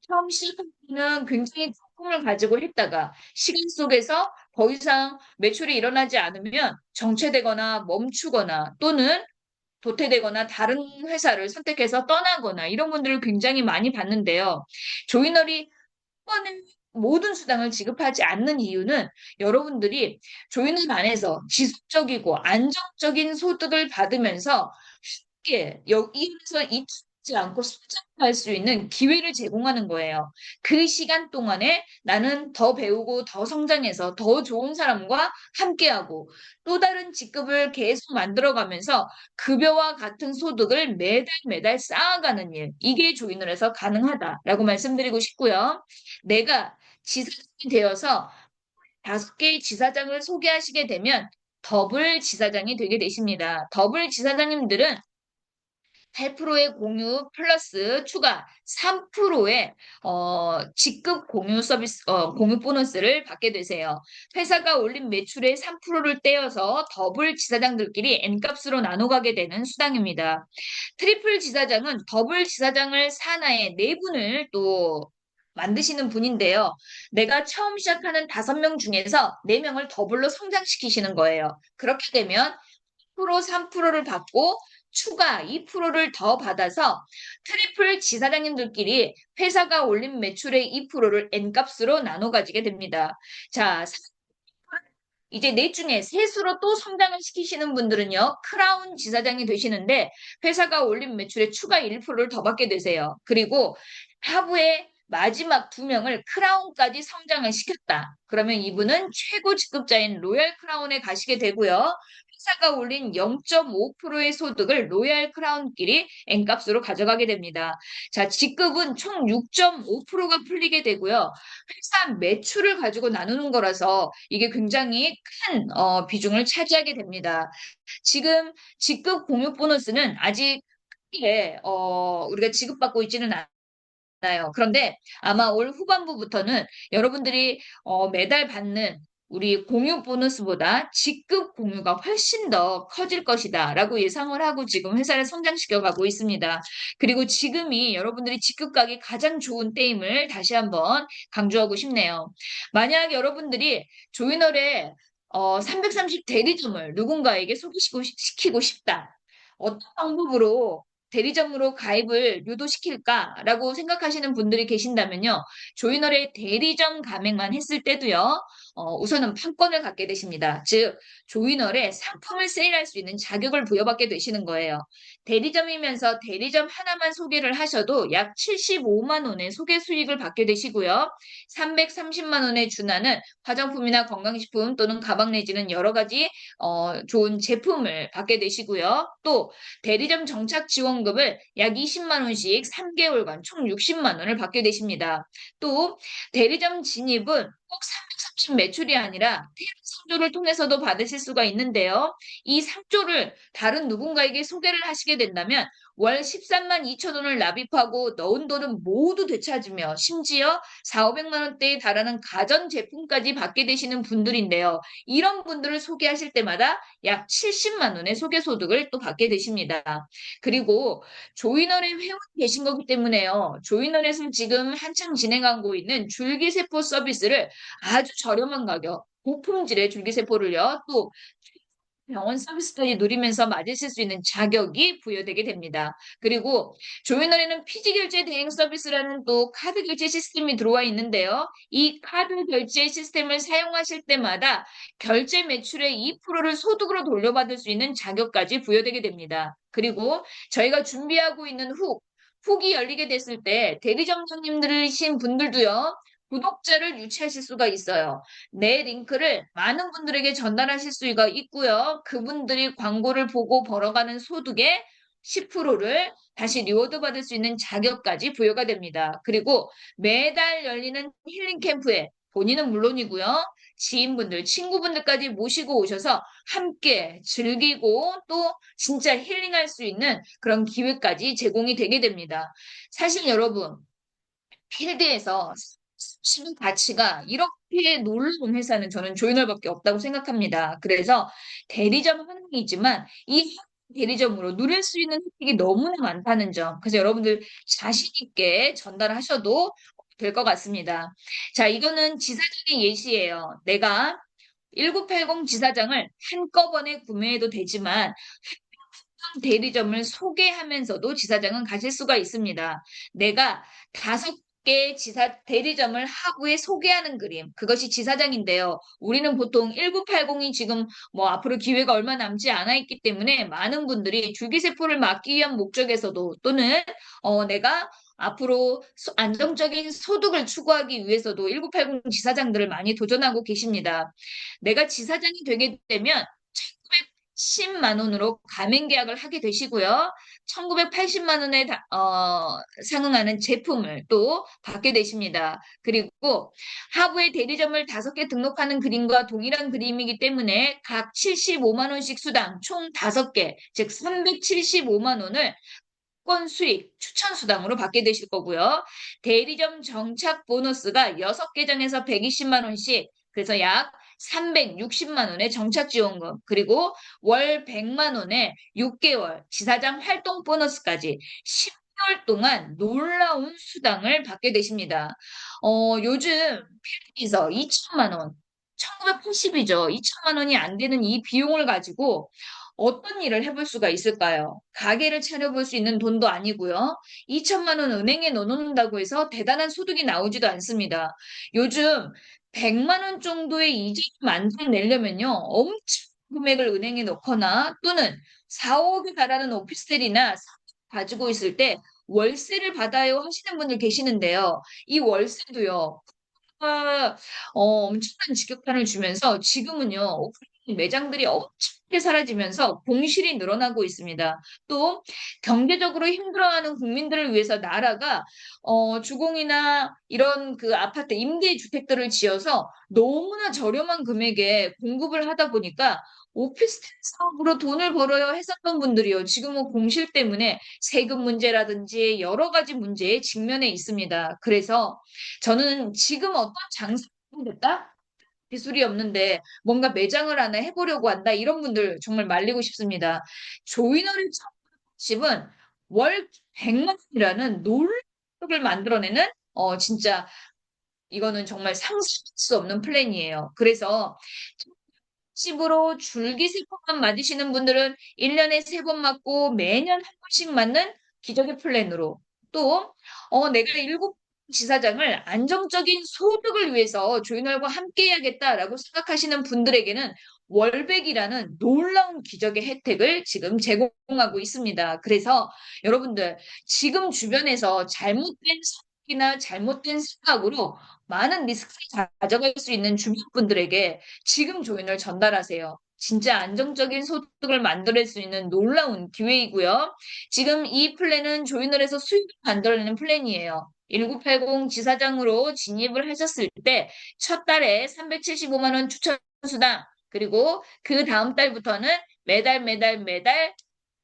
처음 시작할 때는 굉장히 꿈을 가지고 했다가 시간 속에서 더 이상 매출이 일어나지 않으면 정체되거나 멈추거나 또는 도태되거나 다른 회사를 선택해서 떠나거나 이런 분들을 굉장히 많이 봤는데요. 조이널이 한 번에 모든 수당을 지급하지 않는 이유는 여러분들이 조이널 안에서 지속적이고 안정적인 소득을 받으면서 쉽게 여기에서 잊지 않고 성장할 수 있는 기회를 제공하는 거예요. 그 시간 동안에 나는 더 배우고 더 성장해서 더 좋은 사람과 함께하고 또 다른 직급을 계속 만들어가면서 급여와 같은 소득을 매달 매달 쌓아가는 일. 이게 조인을해서 가능하다라고 말씀드리고 싶고요. 내가 지사장이 되어서 5개의 지사장을 소개하시게 되면 더블 지사장이 되게 되십니다. 더블 지사장님들은 8%의 공유 플러스 추가 3%의 직급 공유 서비스 공유 보너스를 받게 되세요. 회사가 올린 매출의 3%를 떼어서 더블 지사장들끼리 N값으로 나눠가게 되는 수당입니다. 트리플 지사장은 더블 지사장을 산하에 4분을 또 만드시는 분인데요. 내가 처음 시작하는 5명 중에서 4명을 더블로 성장시키시는 거예요. 그렇게 되면 3%를 받고 추가 2%를 더 받아서 트리플 지사장님들끼리 회사가 올린 매출의 2%를 N값으로 나눠 가지게 됩니다. 자, 이제 넷 중에 셋으로 또 성장을 시키시는 분들은요, 크라운 지사장이 되시는데 회사가 올린 매출의 추가 1%를 더 받게 되세요. 그리고 하부의 마지막 2명을 크라운까지 성장을 시켰다. 그러면 이분은 최고 직급자인 로얄 크라운에 가시게 되고요. 회사가 올린 0.5%의 소득을 로얄 크라운끼리 N값으로 가져가게 됩니다. 자, 직급은 총 6.5%가 풀리게 되고요. 회사 매출을 가지고 나누는 거라서 이게 굉장히 큰 비중을 차지하게 됩니다. 지금 직급 공유 보너스는 아직 크게 우리가 지급받고 있지는 않아요. 그런데 아마 올 후반부부터는 여러분들이 매달 받는 우리 공유 보너스보다 직급 공유가 훨씬 더 커질 것이다 라고 예상을 하고 지금 회사를 성장시켜 가고 있습니다. 그리고 지금이 여러분들이 직급 가기 가장 좋은 때임을 다시 한번 강조하고 싶네요. 만약 여러분들이 조이널에 330 대리점을 누군가에게 소개시키고 싶다. 어떤 방법으로 대리점으로 가입을 유도시킬까라고 생각하시는 분들이 계신다면요. 조이널의 대리점 가맹만 했을 때도요. 우선은 판권을 갖게 되십니다. 즉, 조이널에 상품을 세일할 수 있는 자격을 부여받게 되시는 거예요. 대리점이면서 대리점 하나만 소개를 하셔도 약 75만 원의 소개 수익을 받게 되시고요. 330만 원에 준하는 화장품이나 건강식품 또는 가방 내지는 여러 가지 좋은 제품을 받게 되시고요. 또 대리점 정착 지원금을 약 20만 원씩 3개월간 총 60만 원을 받게 되십니다. 또 대리점 진입은 꼭 330 매출이 아니라 대리 상조를 통해서도 받으실 수가 있는데요. 이 상조를 다른 누군가에게 소개를 하시게 된다면 월 13만 2천 원을 납입하고 넣은 돈은 모두 되찾으며 심지어 4, 500만 원대에 달하는 가전 제품까지 받게 되시는 분들인데요. 이런 분들을 소개하실 때마다 약 70만 원의 소개 소득을 또 받게 되십니다. 그리고 조이널에 회원이 계신 거기 때문에요. 조이널에서 지금 한창 진행하고 있는 줄기세포 서비스를 아주 저렴한 가격, 고품질의 줄기세포를요, 또 병원 서비스까지 누리면서 맞으실 수 있는 자격이 부여되게 됩니다. 그리고 조이널에는 피지결제 대행 서비스라는 또 카드 결제 시스템이 들어와 있는데요. 이 카드 결제 시스템을 사용하실 때마다 결제 매출의 2%를 소득으로 돌려받을 수 있는 자격까지 부여되게 됩니다. 그리고 저희가 준비하고 있는 훅이 열리게 됐을 때 대리점장님들이신 분들도요. 구독자를 유치하실 수가 있어요. 내 링크를 많은 분들에게 전달하실 수가 있고요. 그분들이 광고를 보고 벌어가는 소득의 10%를 다시 리워드 받을 수 있는 자격까지 부여가 됩니다. 그리고 매달 열리는 힐링 캠프에 본인은 물론이고요. 지인분들, 친구분들까지 모시고 오셔서 함께 즐기고 또 진짜 힐링할 수 있는 그런 기회까지 제공이 되게 됩니다. 사실 여러분, 필드에서 치는 가치가 이렇게 놀라운 회사는 저는 조이널밖에 없다고 생각합니다. 그래서 대리점 하나이지만 이 대리점으로 누릴 수 있는 혜택이 너무나 많다는 점. 그래서 여러분들 자신 있게 전달하셔도 될 것 같습니다. 자, 이거는 지사적인 예시예요. 내가 1980 지사장을 한꺼번에 구매해도 되지만 대리점을 소개하면서도 지사장은 가실 수가 있습니다. 내가 5개 지사 대리점을 하부에 소개하는 그림. 그것이 지사장인데요. 우리는 보통 1980이 지금 뭐 앞으로 기회가 얼마 남지 않아 있기 때문에 많은 분들이 줄기세포를 막기 위한 목적에서도 또는 내가 앞으로 안정적인 소득을 추구하기 위해서도 1980 지사장들을 많이 도전하고 계십니다. 내가 지사장이 되게 되면 10만 원으로 가맹 계약을 하게 되시고요. 1980만 원에 상응하는 제품을 또 받게 되십니다. 그리고 하부의 대리점을 5개 등록하는 그림과 동일한 그림이기 때문에 각 75만 원씩 수당 총 5개, 즉 375만 원을 권 수익 추천 수당으로 받게 되실 거고요. 대리점 정착 보너스가 6계정에서 120만 원씩, 그래서 약 360만 원의 정착 지원금, 그리고 월 100만 원의 6개월 지사장 활동 보너스까지 10개월 동안 놀라운 수당을 받게 되십니다. 요즘 필리핀에서 2천만 원, 1980이죠. 2천만 원이 안 되는 이 비용을 가지고 어떤 일을 해볼 수가 있을까요? 가게를 차려볼 수 있는 돈도 아니고요. 2천만 원 은행에 넣어놓는다고 해서 대단한 소득이 나오지도 않습니다. 요즘 100만 원 정도의 이자를 만들어내려면요. 엄청 금액을 은행에 넣거나 또는 4, 5억에 달하는 오피스텔이나 가지고 있을 때 월세를 받아요 하시는 분들 계시는데요. 이 월세도요. 엄청난 직격탄을 주면서 지금은요, 오프라인 매장들이 엄청나게 사라지면서 공실이 늘어나고 있습니다. 또 경제적으로 힘들어하는 국민들을 위해서 나라가 주공이나 이런 그 아파트 임대주택들을 지어서 너무나 저렴한 금액에 공급을 하다 보니까 오피스텔 사업으로 돈을 벌어야 했었던 분들이요. 지금은 공실 때문에 세금 문제라든지 여러 가지 문제에 직면해 있습니다. 그래서 저는 지금 어떤 장사를 하겠다? 기술이 없는데 뭔가 매장을 하나 해보려고 한다. 이런 분들 정말 말리고 싶습니다. 조이너를 집은 월 100만 원이라는 놀랍을 만들어내는 진짜 이거는 정말 상상할 수 없는 플랜이에요. 그래서 집으로 줄기세포만 맞으시는 분들은 1년에 3번 맞고 매년 한 번씩 맞는 기적의 플랜으로 또 내가 지사장을 안정적인 소득을 위해서 조인월과 함께 해야겠다라고 생각하시는 분들에게는 월백이라는 놀라운 기적의 혜택을 지금 제공하고 있습니다. 그래서 여러분들 지금 주변에서 잘못된 생각이나 잘못된 생각으로 많은 리스크를 가져갈 수 있는 주변 분들에게 지금 조인을 전달하세요. 진짜 안정적인 소득을 만들어낼 수 있는 놀라운 기회이고요. 지금 이 플랜은 조인월에서 수익을 만들어내는 플랜이에요. 1980 지사장으로 진입을 하셨을 때 첫 달에 375만 원 추천 수당 그리고 그 다음 달부터는 매달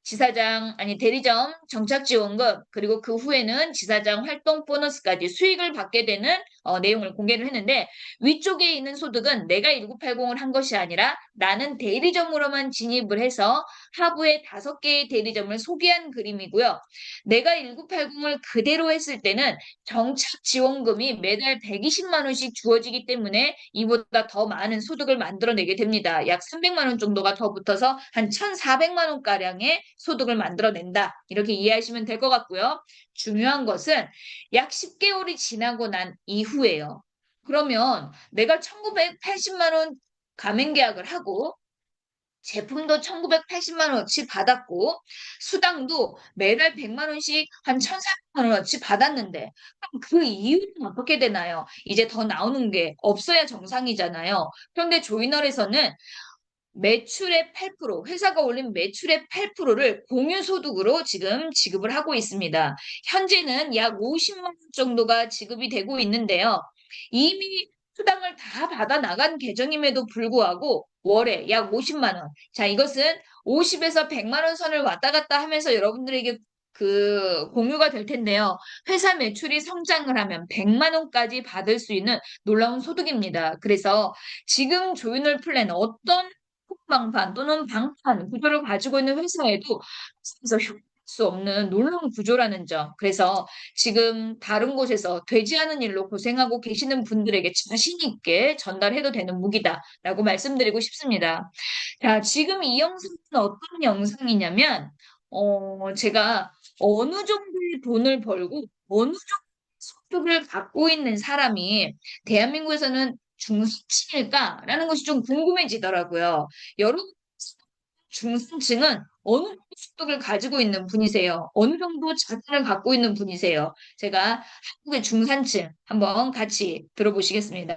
지사장 아니 대리점 정착지원금 그리고 그 후에는 지사장 활동 보너스까지 수익을 받게 되는 내용을 공개를 했는데 위쪽에 있는 소득은 내가 1980을 한 것이 아니라 나는 대리점으로만 진입을 해서 하부에 5개의 대리점을 소개한 그림이고요. 내가 1980을 그대로 했을 때는 정착지원금이 매달 120만 원씩 주어지기 때문에 이보다 더 많은 소득을 만들어내게 됩니다. 약 300만 원 정도가 더 붙어서 한 1,400만 원가량의 소득을 만들어낸다. 이렇게 이해하시면 될 것 같고요. 중요한 것은 약 10개월이 지나고 난 이후에요. 그러면 내가 1,980만 원 가맹 계약을 하고 제품도 1,980만 원어치 받았고 수당도 매달 100만 원씩 한 1,400만 원어치 받았는데 그럼 그 이유는 어떻게 되나요? 이제 더 나오는 게 없어야 정상이잖아요. 그런데 조이널에서는 매출의 8%, 회사가 올린 매출의 8%를 공유소득으로 지금 지급을 하고 있습니다. 현재는 약 50만 원 정도가 지급이 되고 있는데요. 이미 수당을 다 받아 나간 계정임에도 불구하고 월에 약 50만 원. 자, 이것은 50에서 100만 원 선을 왔다 갔다 하면서 여러분들에게 그 공유가 될 텐데요. 회사 매출이 성장을 하면 100만 원까지 받을 수 있는 놀라운 소득입니다. 그래서 지금 조윤월 플랜 어떤 폭방판 또는 방판 구조를 가지고 있는 회사에도 그래서 효과할 수 없는 놀라운 구조라는 점. 그래서 지금 다른 곳에서 되지 않은 일로 고생하고 계시는 분들에게 자신 있게 전달해도 되는 무기다라고 말씀드리고 싶습니다. 자, 지금 이 영상은 어떤 영상이냐면, 제가 어느 정도의 돈을 벌고 어느 정도의 소득을 갖고 있는 사람이 대한민국에서는 중산층일까라는 것이 좀 궁금해지더라고요. 여러분, 중산층은 어느 정도 소득을 가지고 있는 분이세요? 어느 정도 자산을 갖고 있는 분이세요? 제가 한국의 중산층 한번 같이 들어보시겠습니다.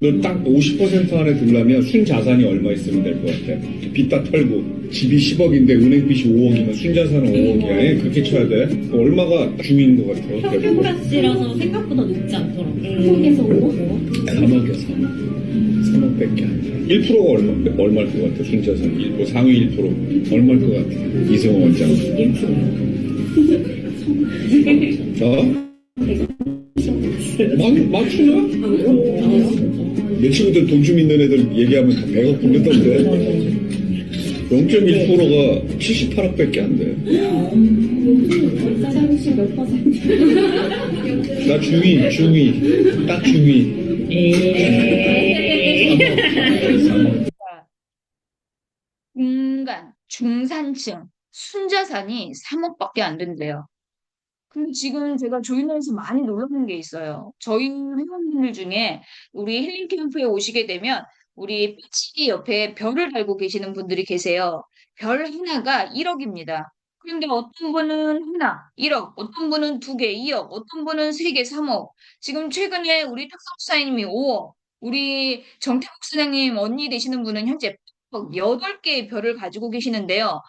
너 딱 50% 안에 들려면 순자산이 얼마 있으면 될 것 같아? 빚 다 털고 집이 10억인데 은행빚이 5억이면 순자산은 5억이야. 그렇게 쳐야 돼? 얼마가 중인 것 같아? 평균가치라서 생각보다 높지 않더라고요. 한국에서 5억? 3억이야 3억. 3억밖에 안 돼. 1%가 얼마일 것 같아? 순자산 뭐 상위 1% 얼마일 것 같아? 이승호 원장 1%요? 어? 맞추나? 내 친구들 돈 좀 있는 애들 얘기하면 다 100억 부르던데 0.1%가 78억밖에 안 돼. 혹시 몇 퍼센트? 나 중위 딱 중위. 중산층, 순자산이 3억밖에 안 된대요. 근데 지금 제가 조인원에서 많이 놀라는 게 있어요. 저희 회원분들 중에 우리 힐링 캠프에 오시게 되면 우리 패치 옆에 별을 달고 계시는 분들이 계세요. 별 하나가 1억입니다. 그런데 어떤 분은 하나, 1억, 어떤 분은 2개, 2억, 어떤 분은 3개, 3억. 지금 최근에 우리 탁성사님이 5억, 우리 정태국 사장님 언니 되시는 분은 현재 8개의 별을 가지고 계시는데요.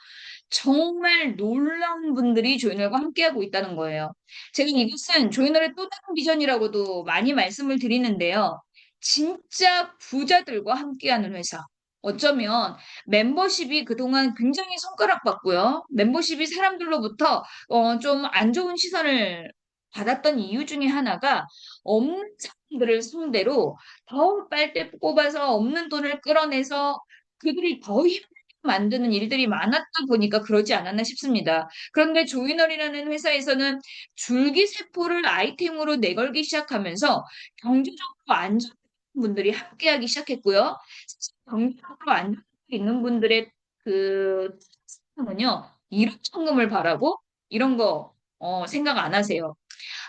정말 놀라운 분들이 조이널과 함께하고 있다는 거예요. 제가 이것은 조이널의 또 다른 비전이라고도 많이 말씀을 드리는데요. 진짜 부자들과 함께하는 회사. 어쩌면 멤버십이 그동안 굉장히 손가락받고요. 멤버십이 사람들로부터 좀 안 좋은 시선을 받았던 이유 중에 하나가 없는 사람들을 상대로 더 빨대 뽑아서 없는 돈을 끌어내서 그들이 더 만드는 일들이 많았다 보니까 그러지 않았나 싶습니다. 그런데 조이널이라는 회사에서는 줄기세포를 아이템으로 내걸기 시작하면서 경제적으로 안정된 분들이 함께하기 시작했고요. 경제적으로 안정돼 있는 분들의 그 은요, 일확천금을 바라고 이런 거 생각 안 하세요.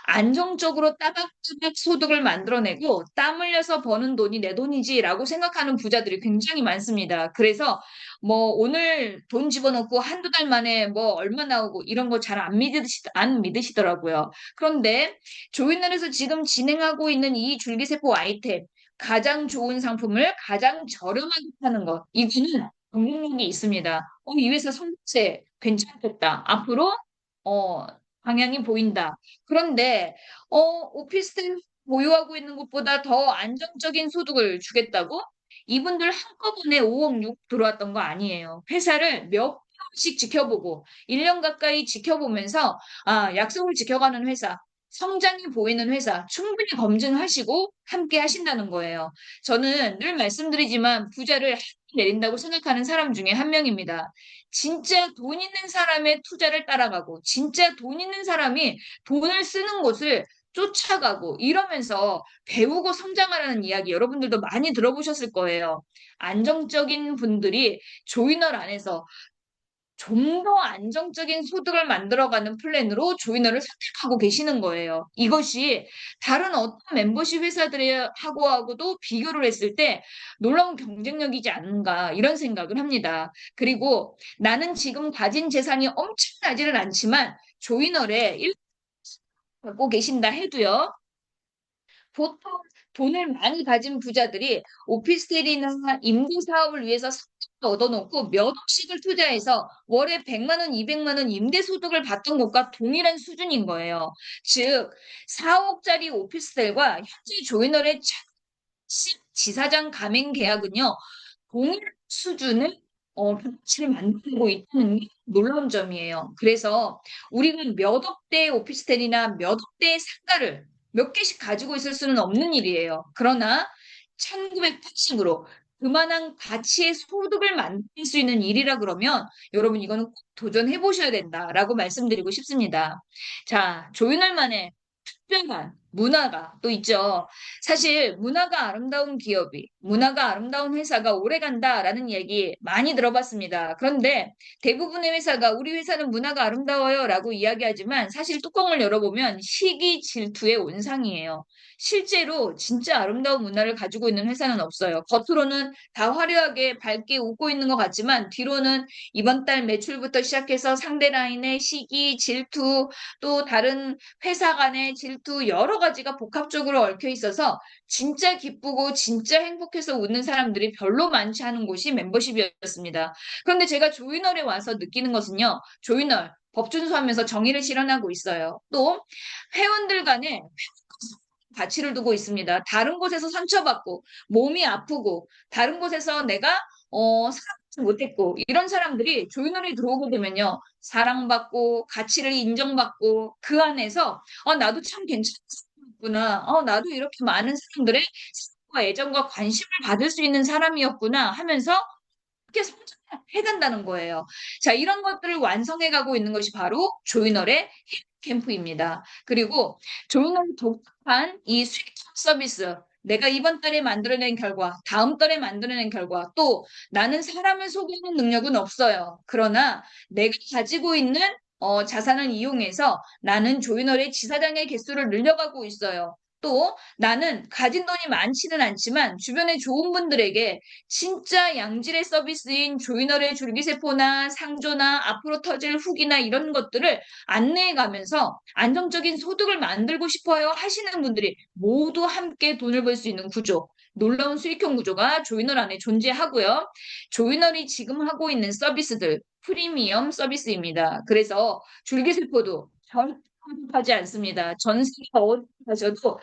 안정적으로 따박따박 소득을 만들어내고 땀 흘려서 버는 돈이 내 돈이지라고 생각하는 부자들이 굉장히 많습니다. 그래서 뭐 오늘 돈 집어넣고 한두 달 만에 뭐 얼마 나오고 이런 거 잘 안 믿으시더라고요. 그런데 조이널에서 지금 진행하고 있는 이 줄기세포 아이템 가장 좋은 상품을 가장 저렴하게 파는 것. 이거는 경쟁력이 있습니다. 이 회사 성세 괜찮겠다. 앞으로 어, 방향이 보인다. 그런데 오피스텔 보유하고 있는 것보다 더 안정적인 소득을 주겠다고? 이분들 한꺼번에 5억 6 들어왔던 거 아니에요. 회사를 몇 년씩 지켜보고 1년 가까이 지켜보면서 약속을 지켜가는 회사, 성장이 보이는 회사 충분히 검증하시고 함께 하신다는 거예요. 저는 늘 말씀드리지만 부자를 내린다고 생각하는 사람 중에 한 명입니다. 진짜 돈 있는 사람의 투자를 따라가고 진짜 돈 있는 사람이 돈을 쓰는 곳을 쫓아가고 이러면서 배우고 성장하라는 이야기 여러분들도 많이 들어보셨을 거예요. 안정적인 분들이 조이널 안에서 좀 더 안정적인 소득을 만들어가는 플랜으로 조이너를 선택하고 계시는 거예요. 이것이 다른 어떤 멤버십 회사들하고도 비교를 했을 때 놀라운 경쟁력이지 않은가 이런 생각을 합니다. 그리고 나는 지금 가진 재산이 엄청나지는 않지만 조이널에 일 갖고 계신다 해도요. 보통 돈을 많이 가진 부자들이 오피스텔이나 임대 사업을 위해서 상가를 얻어놓고 몇 억씩을 투자해서 월에 100만 원, 200만 원 임대 소득을 받던 것과 동일한 수준인 거예요. 즉, 4억짜리 오피스텔과 현재 조이널의 지사장 가맹 계약은요, 동일 수준의 가치를 만들고 있다는 게 놀라운 점이에요. 그래서 우리가 몇 억대의 오피스텔이나 몇 억대의 상가를 몇 개씩 가지고 있을 수는 없는 일이에요. 그러나 1980으로 그만한 가치의 소득을 만들 수 있는 일이라 그러면 여러분 이거는 꼭 도전해 보셔야 된다라고 말씀드리고 싶습니다. 자, 조이널만의 특별한 문화가 또 있죠. 사실 문화가 아름다운 기업이, 문화가 아름다운 회사가 오래 간다라는 얘기 많이 들어봤습니다. 그런데 대부분의 회사가 우리 회사는 문화가 아름다워요라고 이야기하지만 사실 뚜껑을 열어보면 시기 질투의 온상이에요. 실제로 진짜 아름다운 문화를 가지고 있는 회사는 없어요. 겉으로는 다 화려하게 밝게 웃고 있는 것 같지만 뒤로는 이번 달 매출부터 시작해서 상대 라인의 시기, 질투, 또 다른 회사 간의 질투 여러 가지가 복합적으로 얽혀 있어서 진짜 기쁘고 진짜 행복해서 웃는 사람들이 별로 많지 않은 곳이 멤버십이었습니다. 그런데 제가 조이널에 와서 느끼는 것은요. 조이널 법 준수하면서 정의를 실현하고 있어요. 또 회원들 간에 가치를 두고 있습니다. 다른 곳에서 상처받고 몸이 아프고 다른 곳에서 내가 사랑하지 못했고 이런 사람들이 조이널에 들어오게 되면요. 사랑받고 가치를 인정받고 그 안에서 나도 참 괜찮았구나. 나도 이렇게 많은 사람들의 사랑과 애정과 관심을 받을 수 있는 사람이었구나 하면서 그렇게 성장해간다는 거예요. 자, 이런 것들을 완성해 가고 있는 것이 바로 조이널의 캠프입니다. 그리고 조이널이 독특한 이 수익 서비스, 내가 이번 달에 만들어낸 결과, 다음 달에 만들어낸 결과, 또 나는 사람을 속이는 능력은 없어요. 그러나 내가 가지고 있는 자산을 이용해서 나는 조이널의 지사장의 개수를 늘려가고 있어요. 또 나는 가진 돈이 많지는 않지만 주변에 좋은 분들에게 진짜 양질의 서비스인 조이널의 줄기세포나 상조나 앞으로 터질 후기나 이런 것들을 안내해 가면서 안정적인 소득을 만들고 싶어요 하시는 분들이 모두 함께 돈을 벌 수 있는 구조. 놀라운 수익형 구조가 조이널 안에 존재하고요. 조이널이 지금 하고 있는 서비스들 프리미엄 서비스입니다. 그래서 줄기세포도 절대 하지 않습니다. 전 세계 어디 가셔도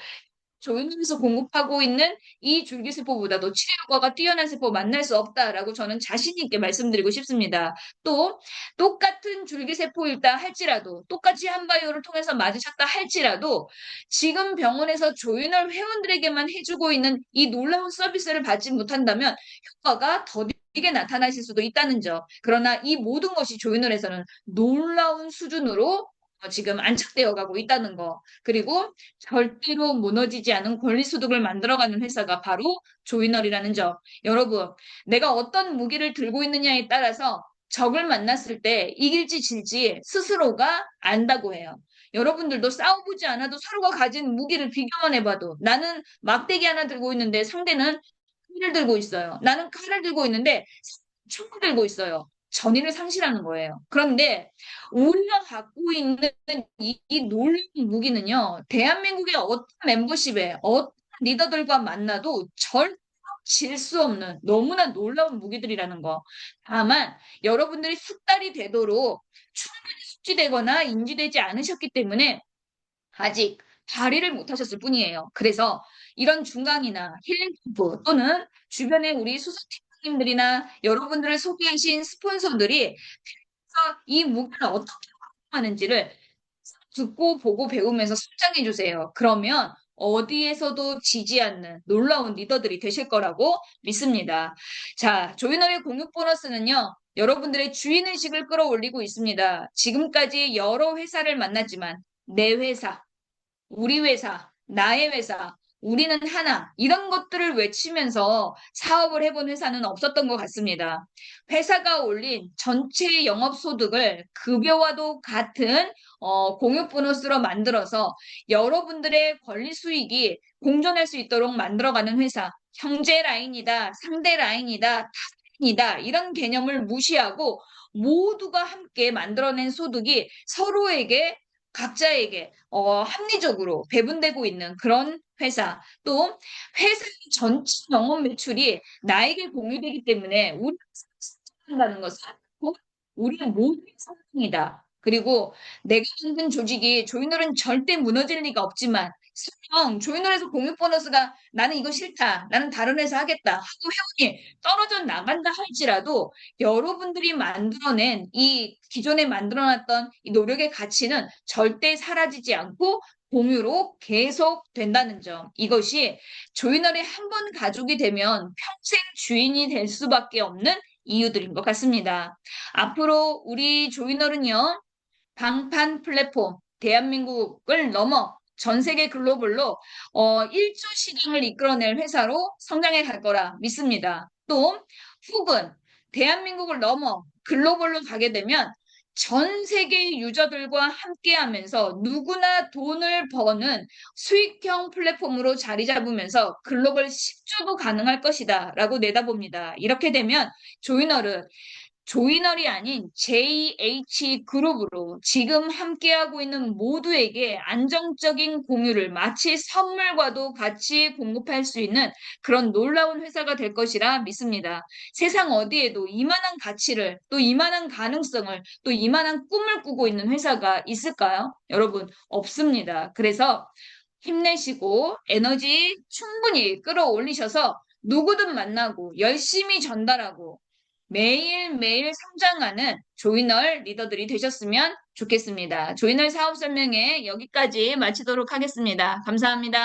조이널에서 공급하고 있는 이 줄기세포보다도 치료 효과가 뛰어난 세포 만날 수 없다라고 저는 자신 있게 말씀드리고 싶습니다. 또 똑같은 줄기세포일다 할지라도 똑같이 한바이오를 통해서 맞으셨다 할지라도 지금 병원에서 조이널 회원들에게만 해주고 있는 이 놀라운 서비스를 받지 못한다면 효과가 더디게 나타나실 수도 있다는 점. 그러나 이 모든 것이 조이널에서는 놀라운 수준으로 지금 안착되어 가고 있다는 거. 그리고 절대로 무너지지 않은 권리소득을 만들어가는 회사가 바로 조이널이라는 점. 여러분, 내가 어떤 무기를 들고 있느냐에 따라서 적을 만났을 때 이길지 질지 스스로가 안다고 해요. 여러분들도 싸워보지 않아도 서로가 가진 무기를 비교만 해봐도 나는 막대기 하나 들고 있는데 상대는 칼을 들고 있어요. 나는 칼을 들고 있는데 총을 들고 있어요. 전의를 상실하는 거예요. 그런데 우리가 갖고 있는 이 놀라운 무기는요, 대한민국의 어떤 멤버십에 어떤 리더들과 만나도 절대 질 수 없는 너무나 놀라운 무기들이라는 거. 다만 여러분들이 숙달이 되도록 충분히 숙지되거나 인지되지 않으셨기 때문에 아직 발휘를 못하셨을 뿐이에요. 그래서 이런 중강이나 힐링 캠프 또는 주변에 우리 수석팀장님들이나 여러분들을 소개하신 스폰서들이 이 무기를 어떻게 활용하는지를 듣고 보고 배우면서 성장해 주세요. 그러면 어디에서도 지지 않는 놀라운 리더들이 되실 거라고 믿습니다. 자, 조이너의 공유 보너스는요, 여러분들의 주인의식을 끌어올리고 있습니다. 지금까지 여러 회사를 만났지만 내 회사, 우리 회사, 나의 회사, 우리는 하나, 이런 것들을 외치면서 사업을 해본 회사는 없었던 것 같습니다. 회사가 올린 전체 영업소득을 급여와도 같은 공유 보너스로 만들어서 여러분들의 권리 수익이 공존할 수 있도록 만들어가는 회사, 형제 라인이다, 상대 라인이다, 타인이다, 이런 개념을 무시하고 모두가 함께 만들어낸 소득이 서로에게 각자에게 합리적으로 배분되고 있는 그런 회사, 또 회사 전체 영업 매출이 나에게 공유되기 때문에 우리가 성장한다는 것은 곧 우리 모두의 성장이다. 그리고 내가 만든 조직이 조이널은 절대 무너질 리가 없지만 설령 조이널에서 공유 보너스가 나는 이거 싫다, 나는 다른 회사 하겠다 하고 회원이 떨어져 나간다 할지라도 여러분들이 만들어낸 이 기존에 만들어놨던 이 노력의 가치는 절대 사라지지 않고 공유로 계속 된다는 점. 이것이 조이널의 한 번 가족이 되면 평생 주인이 될 수밖에 없는 이유들인 것 같습니다. 앞으로 우리 조이널은요, 방판 플랫폼, 대한민국을 넘어 전 세계 글로벌로 1조 시장을 이끌어낼 회사로 성장해 갈 거라 믿습니다. 또 혹은 대한민국을 넘어 글로벌로 가게 되면 전 세계 유저들과 함께 하면서 누구나 돈을 버는 수익형 플랫폼으로 자리 잡으면서 글로벌 10조도 가능할 것이다 라고 내다봅니다. 이렇게 되면 조이널은 조이널이 아닌 JH 그룹으로 지금 함께하고 있는 모두에게 안정적인 공유를 마치 선물과도 같이 공급할 수 있는 그런 놀라운 회사가 될 것이라 믿습니다. 세상 어디에도 이만한 가치를 또 이만한 가능성을 또 이만한 꿈을 꾸고 있는 회사가 있을까요? 여러분, 없습니다. 그래서 힘내시고 에너지 충분히 끌어올리셔서 누구든 만나고 열심히 전달하고 매일매일 성장하는 조이널 리더들이 되셨으면 좋겠습니다. 조이널 사업 설명회 여기까지 마치도록 하겠습니다. 감사합니다.